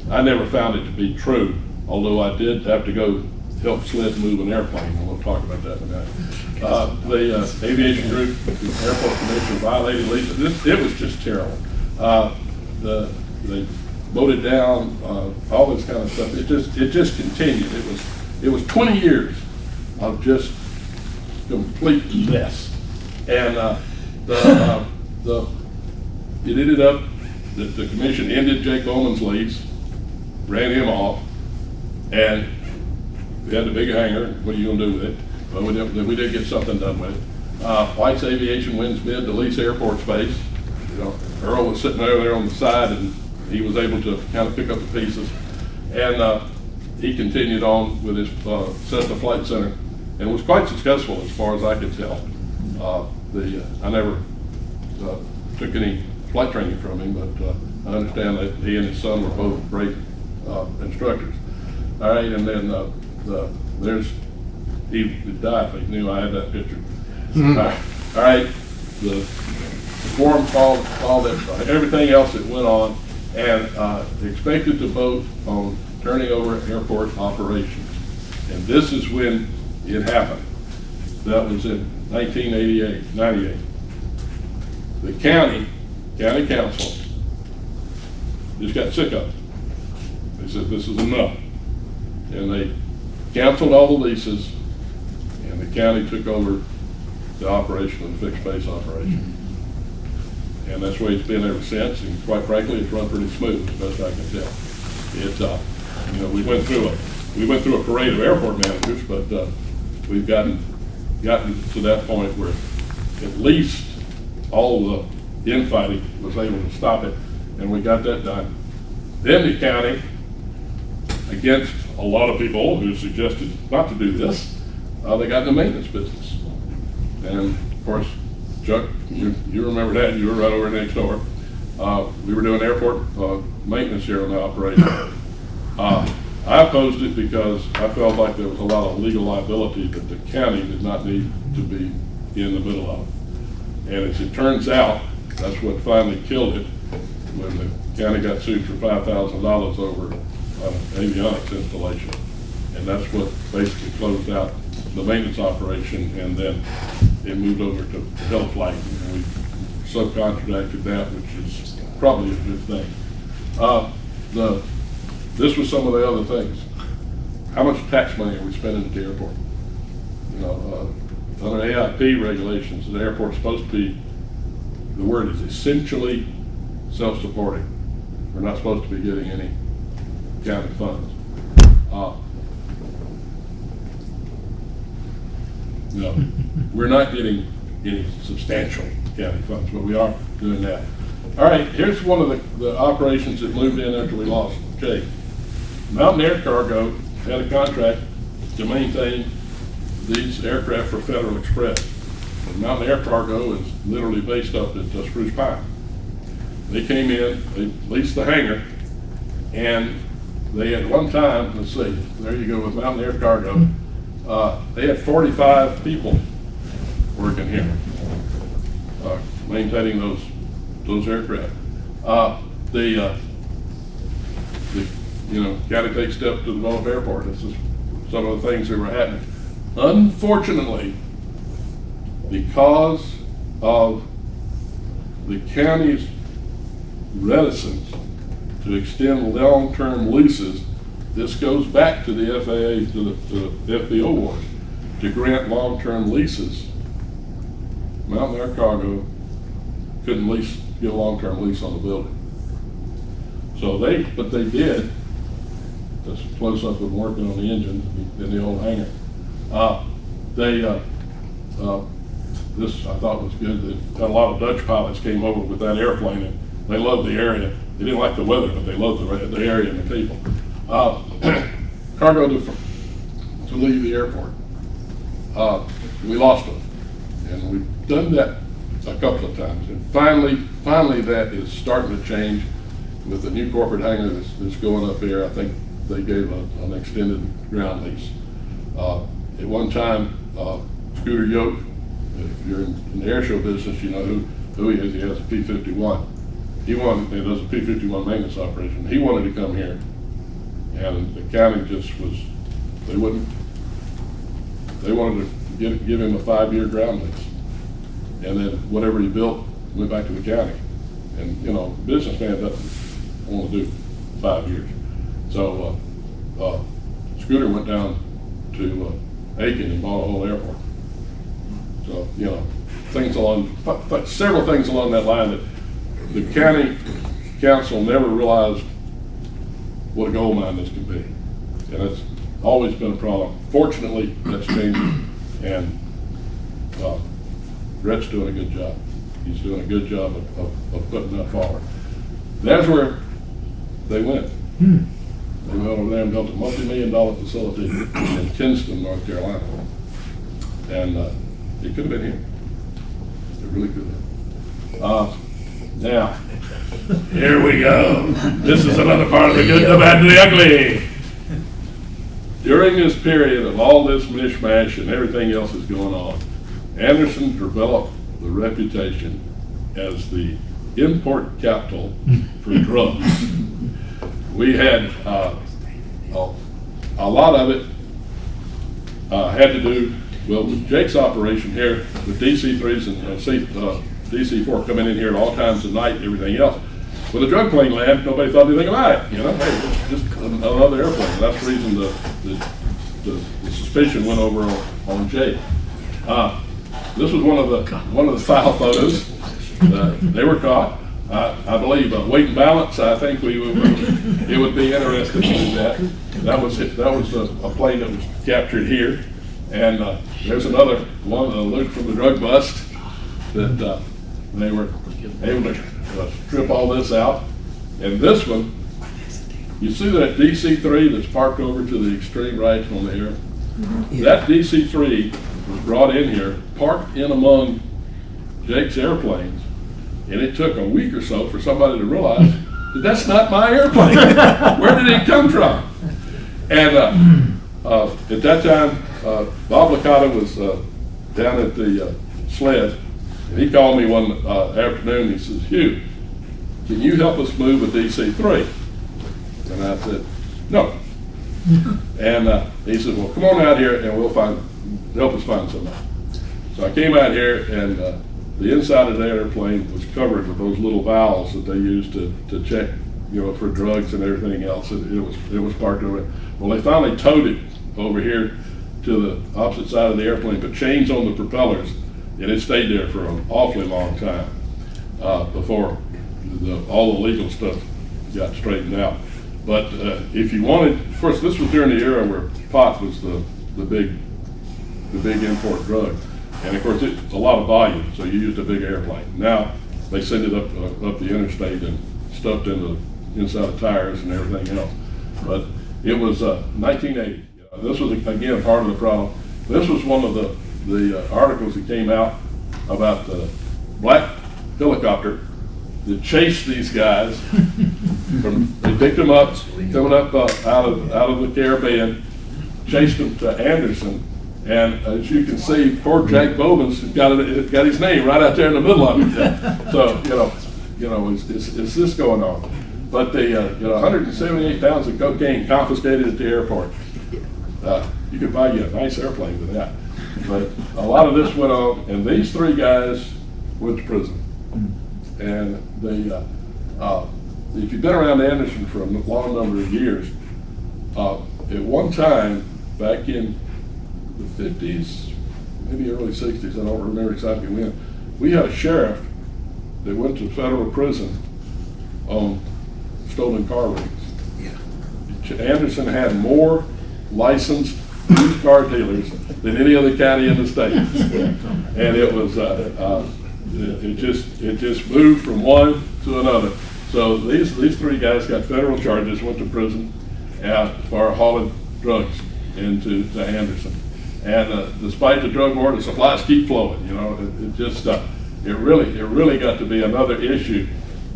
I never found it to be true, although I did have to go help Sled move an airplane, and we'll talk about that in a minute. The aviation group, the airport commissioner violated leases. It was just terrible. They voted down all this kind of stuff. It just continued. It was 20 years of just complete mess. And it ended up that the commission ended Jake Bowman's lease, ran him off, and we had the big hangar. What are you gonna do with it? Well, we did get something done with it. White's Aviation wins bid to lease airport space. Earl was sitting there on the side, and he was able to kind of pick up the pieces. And he continued on with his Cessna Flight Center, and was quite successful as far as I could tell. I never took any flight training from him, but I understand that he and his son were both great instructors. All right, and then he died, but he knew I had that picture. All right, the forum called it, everything else that went on, and expected to vote on turning over airport operations. And this is when it happened. That was in 98. The county council just got sick of it. They said, this is enough. And they canceled all the leases, and the county took over the operation of the fixed base operation. And that's the way it's been ever since, and quite frankly, it's run pretty smooth, as best I can tell. We went through a parade of airport managers, but we've gotten gotten to that point where at least all the infighting was able to stop it, and we got that done. Then the county, against a lot of people who suggested not to do this, they got in the maintenance business. And of course, Chuck, you remember that, you were right over next door. We were doing airport maintenance here on the operation. I opposed it because I felt like there was a lot of legal liability that the county did not need to be in the middle of. And as it turns out, that's what finally killed it when the county got sued for $5,000 over avionics installation. And that's what basically closed out the maintenance operation, and then it moved over to health flight, and we subcontracted that, which is probably a good thing. This was some of the other things. How much tax money are we spending at the airport? You know, under AIP regulations, the airport's supposed to be, the word is essentially self-supporting. We're not supposed to be getting any county funds. No, we're not getting any substantial county funds, but we are doing that. All right, here's one of the operations that moved in after we lost Jake. Mountain Air Cargo had a contract to maintain these aircraft for Federal Express. And Mountain Air Cargo is literally based up at Spruce Pine. They came in, they leased the hangar, and they at one time, let's see, there you go with Mountain Air Cargo, they had 45 people working here, maintaining those aircraft. The county takes steps to develop airport. This is some of the things that were happening. Unfortunately, because of the county's reticence to extend long-term leases, this goes back to the FAA, to the FBO board, to grant long-term leases. Mountain Air Cargo couldn't give a long-term lease on the building. So they did. That's a close-up of working on the engine in the old hangar. This I thought was good. That a lot of Dutch pilots came over with that airplane, and they loved the area. They didn't like the weather, but they loved the area and the people. Cargo to leave the airport. We lost them, and we've done that a couple of times. And finally, that is starting to change with the new corporate hangar that's going up here. I think they gave an extended ground lease. At one time, Scooter Yoke, if you're in the air show business, you know who he is. He has a P-51. He does a P-51 maintenance operation. He wanted to come here, and the county just was, they wanted to give him a 5-year ground lease. And then whatever he built went back to the county. And, businessman doesn't want to do 5 years. So Scooter went down to Aiken and bought a whole airport. So, several things along that line that the county council never realized what a gold mine this could be. And that's always been a problem. Fortunately, that's changing, and Brett's doing a good job. He's doing a good job of putting that forward. That's where they went. They went over there and built a multi-million-dollar facility in Kinston, North Carolina. And it could have been here. It really could have. Now, here we go. This is another part of the good, the bad, and the ugly. During this period of all this mishmash and everything else that's going on, Anderson developed the reputation as the import capital for drugs. We had a lot of it had to do with Jake's operation here with DC-3s and DC-4 coming in here at all times of night and everything else. With a drug plane land, nobody thought anything about it. Hey, it's just another airplane. And that's the reason the suspicion went over on Jake. This was one of the file photos. They were caught. I believe weight and balance. I think it would be interesting to do that. That was a plane that was captured here. And there's another one, Luke from the drug bust, that they were able to strip all this out. And this one, you see that DC-3 that's parked over to the extreme right on the air? That DC-3 was brought in here, parked in among Jake's airplanes, and it took a week or so for somebody to realize that that's not my airplane. Where did it come from? And at that time, Bob Licata was down at the sled, and he called me one afternoon. He says, "Hugh, can you help us move a DC-3?" And I said, "No." And he said, "Well, come on out here and help us find somebody." So I came out here, and the inside of the airplane was covered with those little valves that they use to check, for drugs and everything else. It was parked over there. Well, they finally towed it over here to the opposite side of the airplane, put chains on the propellers, and it stayed there for an awfully long time before all the legal stuff got straightened out. But if you wanted, of course, this was during the era where pot was the big import drug, and of course it's a lot of volume, so you used a big airplane. Now they send it up the interstate and stuffed in the inside of tires and everything else. But it was 1980. This was again part of the problem. This was one of the articles that came out about the black helicopter that chased these guys. They picked them up, coming up out of the Caribbean, chased them to Anderson, and as you can see, poor Jack Bowman's got his name right out there in the middle of it. So is this going on? But the 178 pounds of cocaine confiscated at the airport. You could buy you a nice airplane with that. But a lot of this went on, and these three guys went to prison. And if you've been around Anderson for a long number of years, at one time, back in the 50s, maybe early 60s, I don't remember exactly when, we had a sheriff that went to federal prison on stolen car rings. Anderson had more licensed used car dealers than any other county in the state. And it was, it just moved from one to another. So these three guys got federal charges, went to prison for hauling drugs into Anderson. And despite the drug war, the supplies keep flowing. It really got to be another issue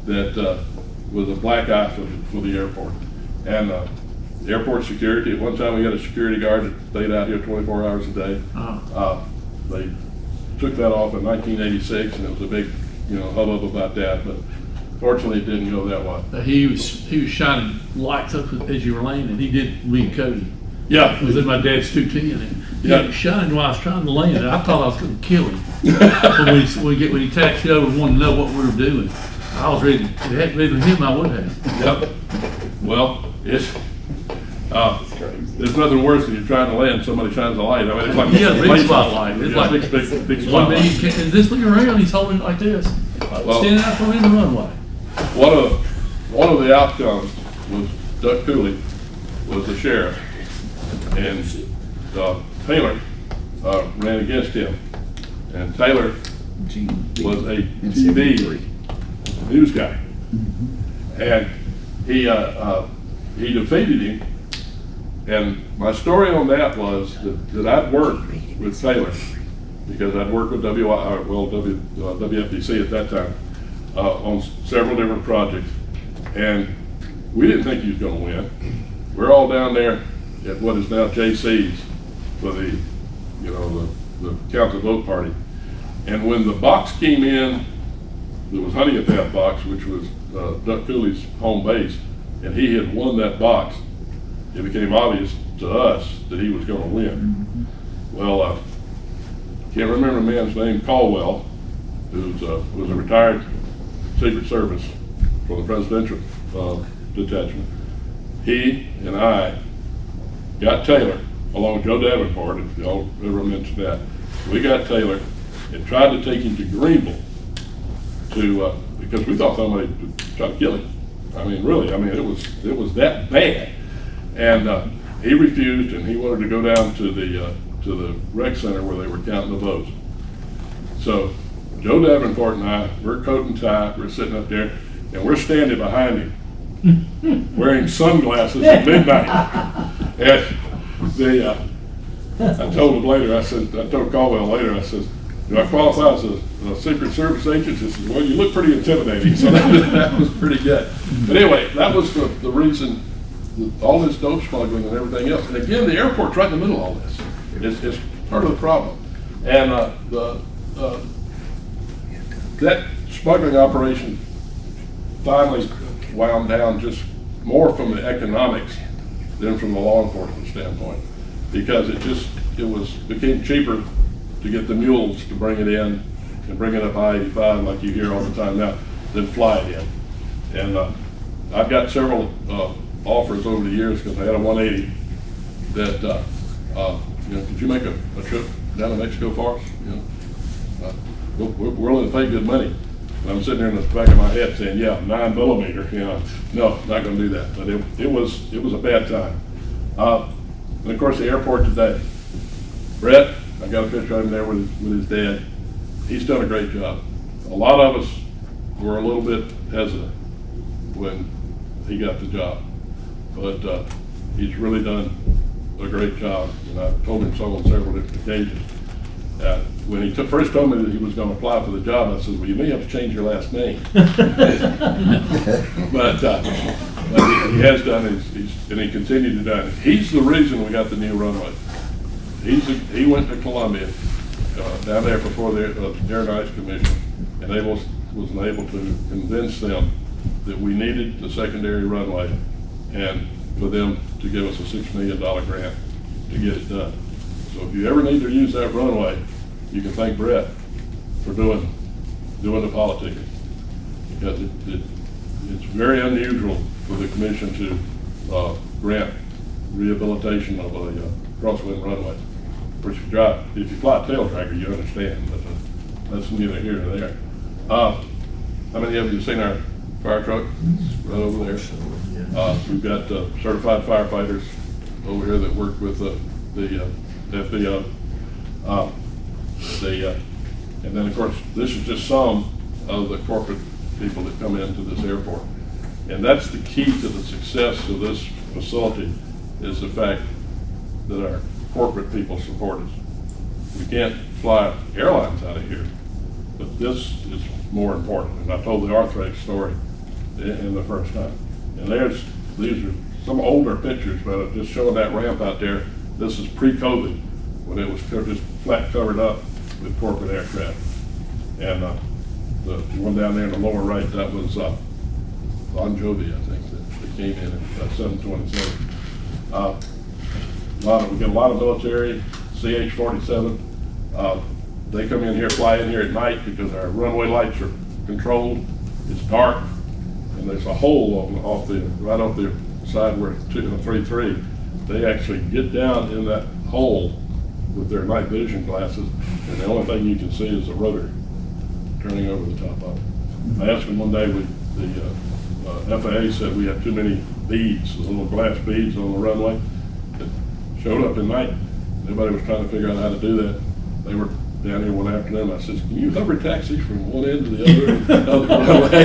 that was a black eye for the airport. And airport security, at one time we had a security guard that stayed out here 24 hours a day. They took that off in 1986, and it was a big, hubbub about that. But fortunately, it didn't go that way. He was shining lights up as you were landing. He did me and Cody. Yeah, It was in my dad's 210, and he was shining while I was trying to land. And I thought I was going to kill him. when he taxied over and wanted to know what we were doing, I was ready. If it hadn't been with him, I would have. Yep. Well, there's nothing worse than you're trying to land, somebody shines a light. I mean, it's like big spotlight. It's like big one spotlight. day, is this looking around? He's holding it like this, standing out from in the runway. One of the outcomes was Duck Cooley was the sheriff, and Taylor ran against him, and Taylor was a TV news guy, and he defeated him. And my story on that was that I'd worked with Taylor, because I'd worked with WFDC at that time on several different projects, and we didn't think he was going to win. We're all down there at what is now JC's for the count the vote party, and when the box came in, there was honey at that box, which was Duck Cooley's home base, and he had won that box. It became obvious to us that he was going to win. Well, can't remember the man's name, Caldwell, who was a retired Secret Service for the presidential detachment. He and I got Taylor, along with Joe Davenport, if y'all ever mentioned that. We got Taylor and tried to take him to Greenville because we thought somebody would try to kill him. I mean, really, it was that bad. And he refused, and he wanted to go down to to the rec center where they were counting the votes. So Joe Davenport and I, we're coat and tie, we're sitting up there, and we're standing behind him, wearing sunglasses at midnight. And I told him later, I told Caldwell later, I said, do I qualify as a Secret Service agent? He said, well, you look pretty intimidating, so that was pretty good. But anyway, that was the reason, all this dope smuggling and everything else. And again, the airport's right in the middle of all this. It's part of the problem. And that smuggling operation finally wound down just more from the economics than from the law enforcement standpoint, because it became cheaper to get the mules to bring it in and bring it up I-85 like you hear all the time now, than fly it in. And I've got several offers over the years, because I had a 180 that, could you make a trip down to Mexico for us? We're willing to pay good money. And I'm sitting there in the back of my head saying, yeah, 9mm, no, not gonna do that. But it was a bad time. And of course, the airport today, Brett, I got a picture of him there with his dad. He's done a great job. A lot of us were a little bit hesitant when he got the job, but he's really done a great job. And I've told him so on several different occasions. When he first told me that he was going to apply for the job, I said, well, you may have to change your last name. But he has done it, and he continued to do it. He's the reason we got the new runway. He went to Columbia, down there before the Aeronautics Commission, and was able to convince them that we needed the secondary runway, and for them to give us a $6 million grant to get it done. So if you ever need to use that runway, you can thank Brett for doing the politicking, because it's very unusual for the commission to grant rehabilitation of a crosswind runway. Which if you fly a tail dragger, you understand, but that's neither here nor there. How many of you have seen our fire truck? It's right over there. We've got certified firefighters over here that work with the FBO. And then of course, this is just some of the corporate people that come into this airport. And that's the key to the success of this facility, is the fact that our corporate people support us. We can't fly airlines out of here, but this is more important. And I told the Arthrex story in the first time. And these are some older pictures, but just showing that ramp out there. This is pre-COVID, when it was just flat covered up with corporate aircraft. And the one down there in the lower right, that was Bon Jovi, I think, that came in at 727. We get a lot of military, CH-47. They come in here, fly in here at night, because our runway lights are controlled. It's dark, and there's a hole right off the side where it's 3-3. They actually get down in that hole with their night vision glasses, and the only thing you can see is the rotor turning over the top of it. I asked them one day, the FAA said we had too many beads, the little glass beads on the runway that showed up at night. Everybody was trying to figure out how to do that. They were down here one afternoon. I said, can you hover taxi from one end to the other of the runway?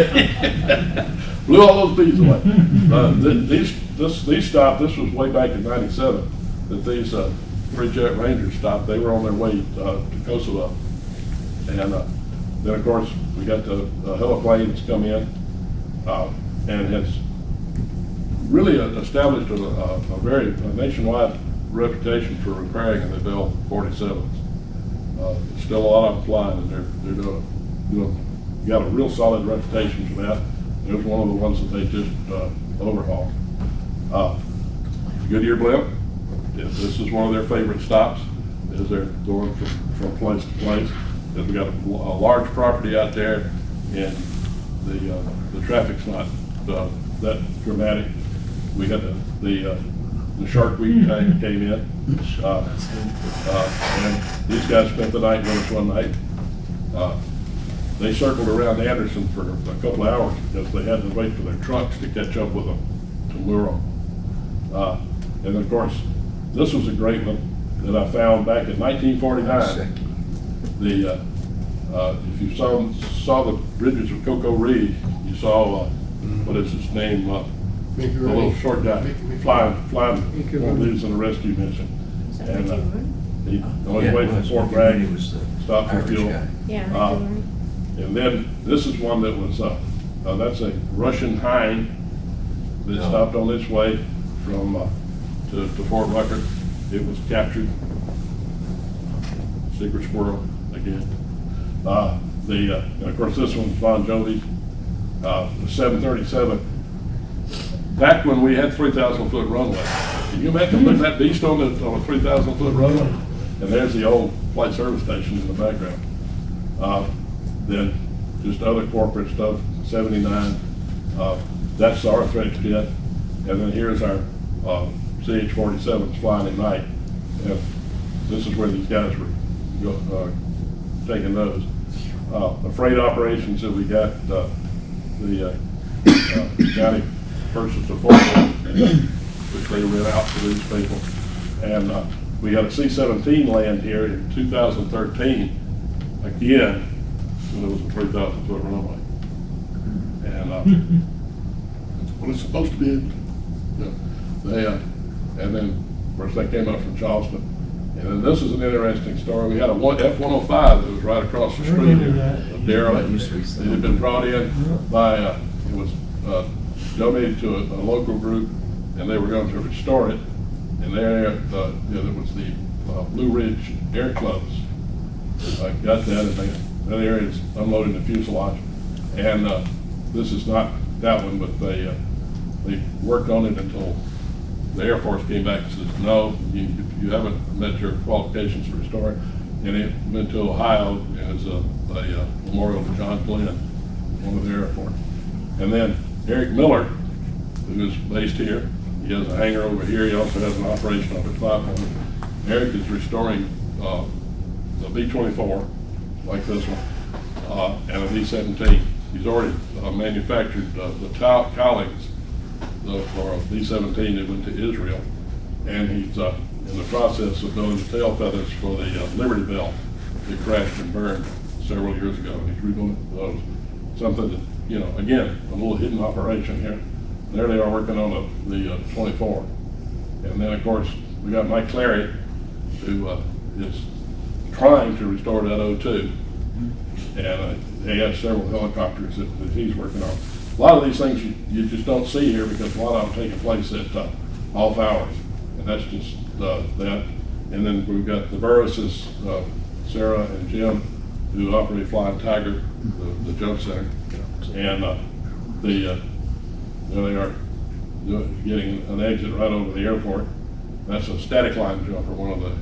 Blew all those beads away. These stopped, this was way back in '97, that these three Jet Rangers stopped. They were on their way to Kosovo. And then of course, we got the heliplanes come in, and has really established a very nationwide reputation for repairing in the Bell 47s. Still a lot of them flying, and they're got a real solid reputation for that. There's one of the ones that they just overhauled. Goodyear blimp. This is one of their favorite stops, as they're going from place to place. We've got a large property out there, and the traffic's not that dramatic. We had the Shark Week tank came in, and these guys spent the night with us one night. They circled around Anderson for a couple of hours because they had to wait for their trucks to catch up with them to lure them. And of course, this was a great one. that I found back in 1949. If you saw the bridges of Cocoa Reed, you saw, what is his name? The little short guy, flying, leads in the rescue mission. And he on his way from Fort Bragg, stopped for fuel. Yeah. And then this is one that was, that's a Russian hind that stopped on its way from to Fort Rucker. It was captured. Secret squirrel again. And of course this one's Bon Jovi, the 737. Back when we had 3,000 foot runway, can you imagine putting that beast on a 3,000 foot runway? And there's the old flight service station in the background. Then just other corporate stuff, 79. That's our threat jet. And then here's our CH-47s flying at night. And this is where these guys were taking those. The freight operations that we got, the county purchased a Fort, which they rent out to these people. And we had a C-17 land here in 2013, again, when it was a 3,000 foot runway. And what it's supposed to be, and then, of course, they came up from Charleston. And then this is an interesting story. We had a F-105 that was right across the street here, a derelict. It had been brought in by, it was donated to a local group, and they were going to restore it. And there, there was the Blue Ridge Air Clubs. I got that, and that area is unloading the fuselage. And this is not that one, but they worked on it until the Air Force came back and says, no, you haven't met your qualifications to restore it. And it went to Ohio as a memorial to John Glenn, one of the Air Force. And then Eric Miller, who is based here, he has a hangar over here. He also has an operation up at Clapham. Eric is restoring the B-24, like this one, and a B-17. He's already manufactured the cowlings for a B-17 that went to Israel, and he's in the process of building the tail feathers for the Liberty Bell that crashed and burned several years ago. He's redoing those. Something that, again, a little hidden operation here. There they are working on the 24. And then, of course, we got Mike Clary, who is trying to restore that O2. And he has several helicopters that he's working on. A lot of these things you just don't see here because a lot of them taking place at off hours. And that's just that. And then we've got the Burris's, Sarah and Jim, who operate Flying Tiger, the jump center. And they are getting an exit right over the airport. That's a static line jumper, you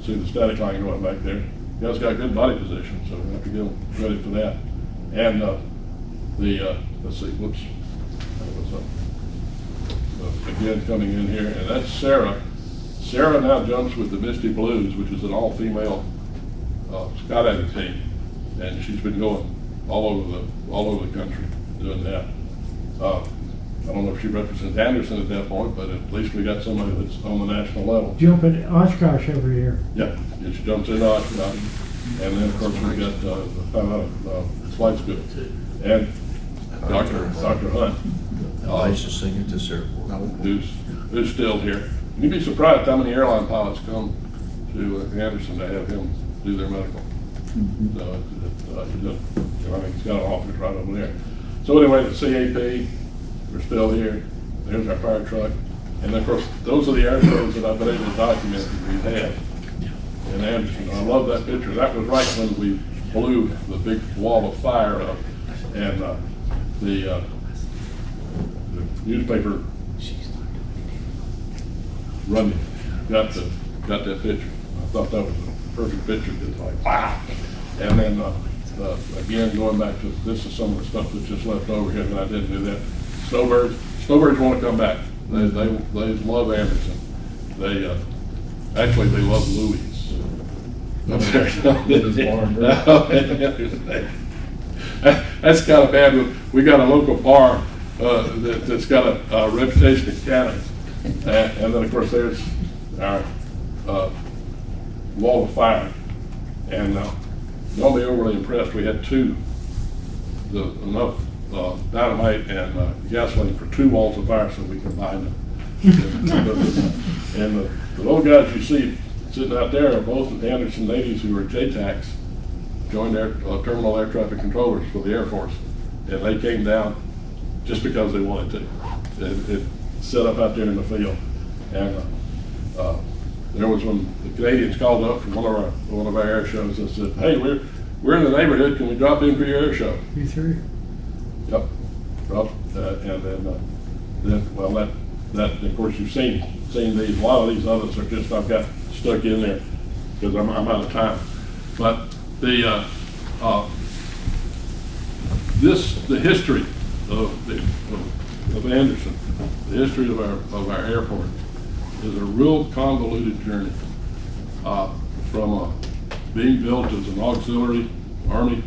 see the static line going back there. You guys got good body position, so we have to get them ready for that. And let's see, whoops. That was again coming in here, and that's Sarah. Sarah now jumps with the Misty Blues, which is an all-female skydiving team, and she's been going all over the country doing that. I don't know if she represents Anderson at that point, but at least we got somebody that's on the national level. Jumping Oshkosh every year. Yeah, she jumps in Oshkosh, and then of course we got flight school and Dr. Hunt, Elijah Singer to serve. who's still here. You'd be surprised how many airline pilots come to Anderson to have him do their medical. So he's got an office right over there. So anyway, the CAP, we're still here. There's our fire truck. And of course, those are the air shows that I've been able to document that we've had in Anderson. I love that picture. That was right when we blew the big wall of fire up. And the newspaper running got that picture. I thought that was a perfect picture. It's like, wow. And then again, going back to, this is some of the stuff that's just left over here that I didn't do that. Snowbirds want to come back. They love Anderson. They love Louis. That's kind of bad. We got a local bar that's got a reputation of cannons. And then of course there's our wall of fire. And don't be overly impressed, we had enough dynamite and gasoline for 2 walls of fire so we combined them. And the little guys you see sitting out there are both Anderson natives who were JTACs, joined their terminal air traffic controllers for the Air Force. And they came down just because they wanted to. It set up out there in the field. And there was when the Canadians called up from one of our air shows and said, "Hey, we're in the neighborhood. Can we drop in for your air show?" B3. Yep. Well, and then well, that of course you've seen these. A lot of these others are just I've got stuck in there because I'm out of time. But the history of Anderson, the history of our airport is a real convoluted journey from being built as an auxiliary Army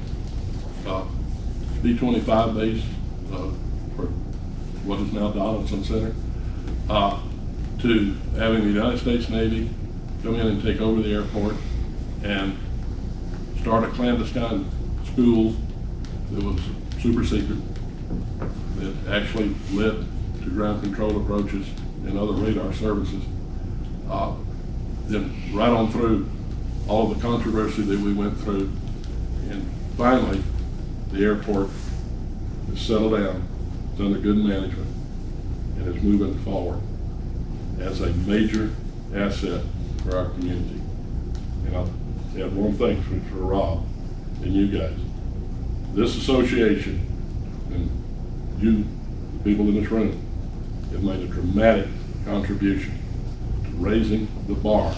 B-25 base for what is now Donaldson Center, to having the United States Navy come in and take over the airport and start a clandestine school that was super secret, that actually led to ground control approaches and other radar services. Then right on through all of the controversy that we went through, and finally the airport has settled down, it's under good management, and is moving forward as a major asset for our community. And I'll add one thing for Rob and you guys. This association and you, the people in this room, have made a dramatic contribution to raising the bar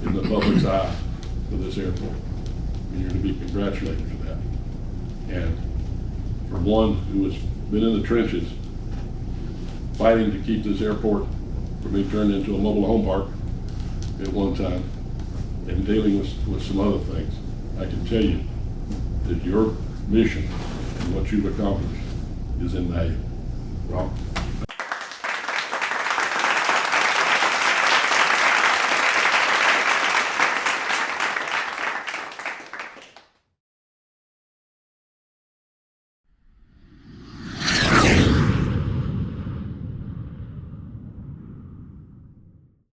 in the public's eye for this airport. And you're to be congratulated for that. And for one who has been in the trenches fighting to keep this airport from being turned into a mobile home park at one time and dealing with some other things, I can tell you that your mission and what you've accomplished is invaluable. Rob?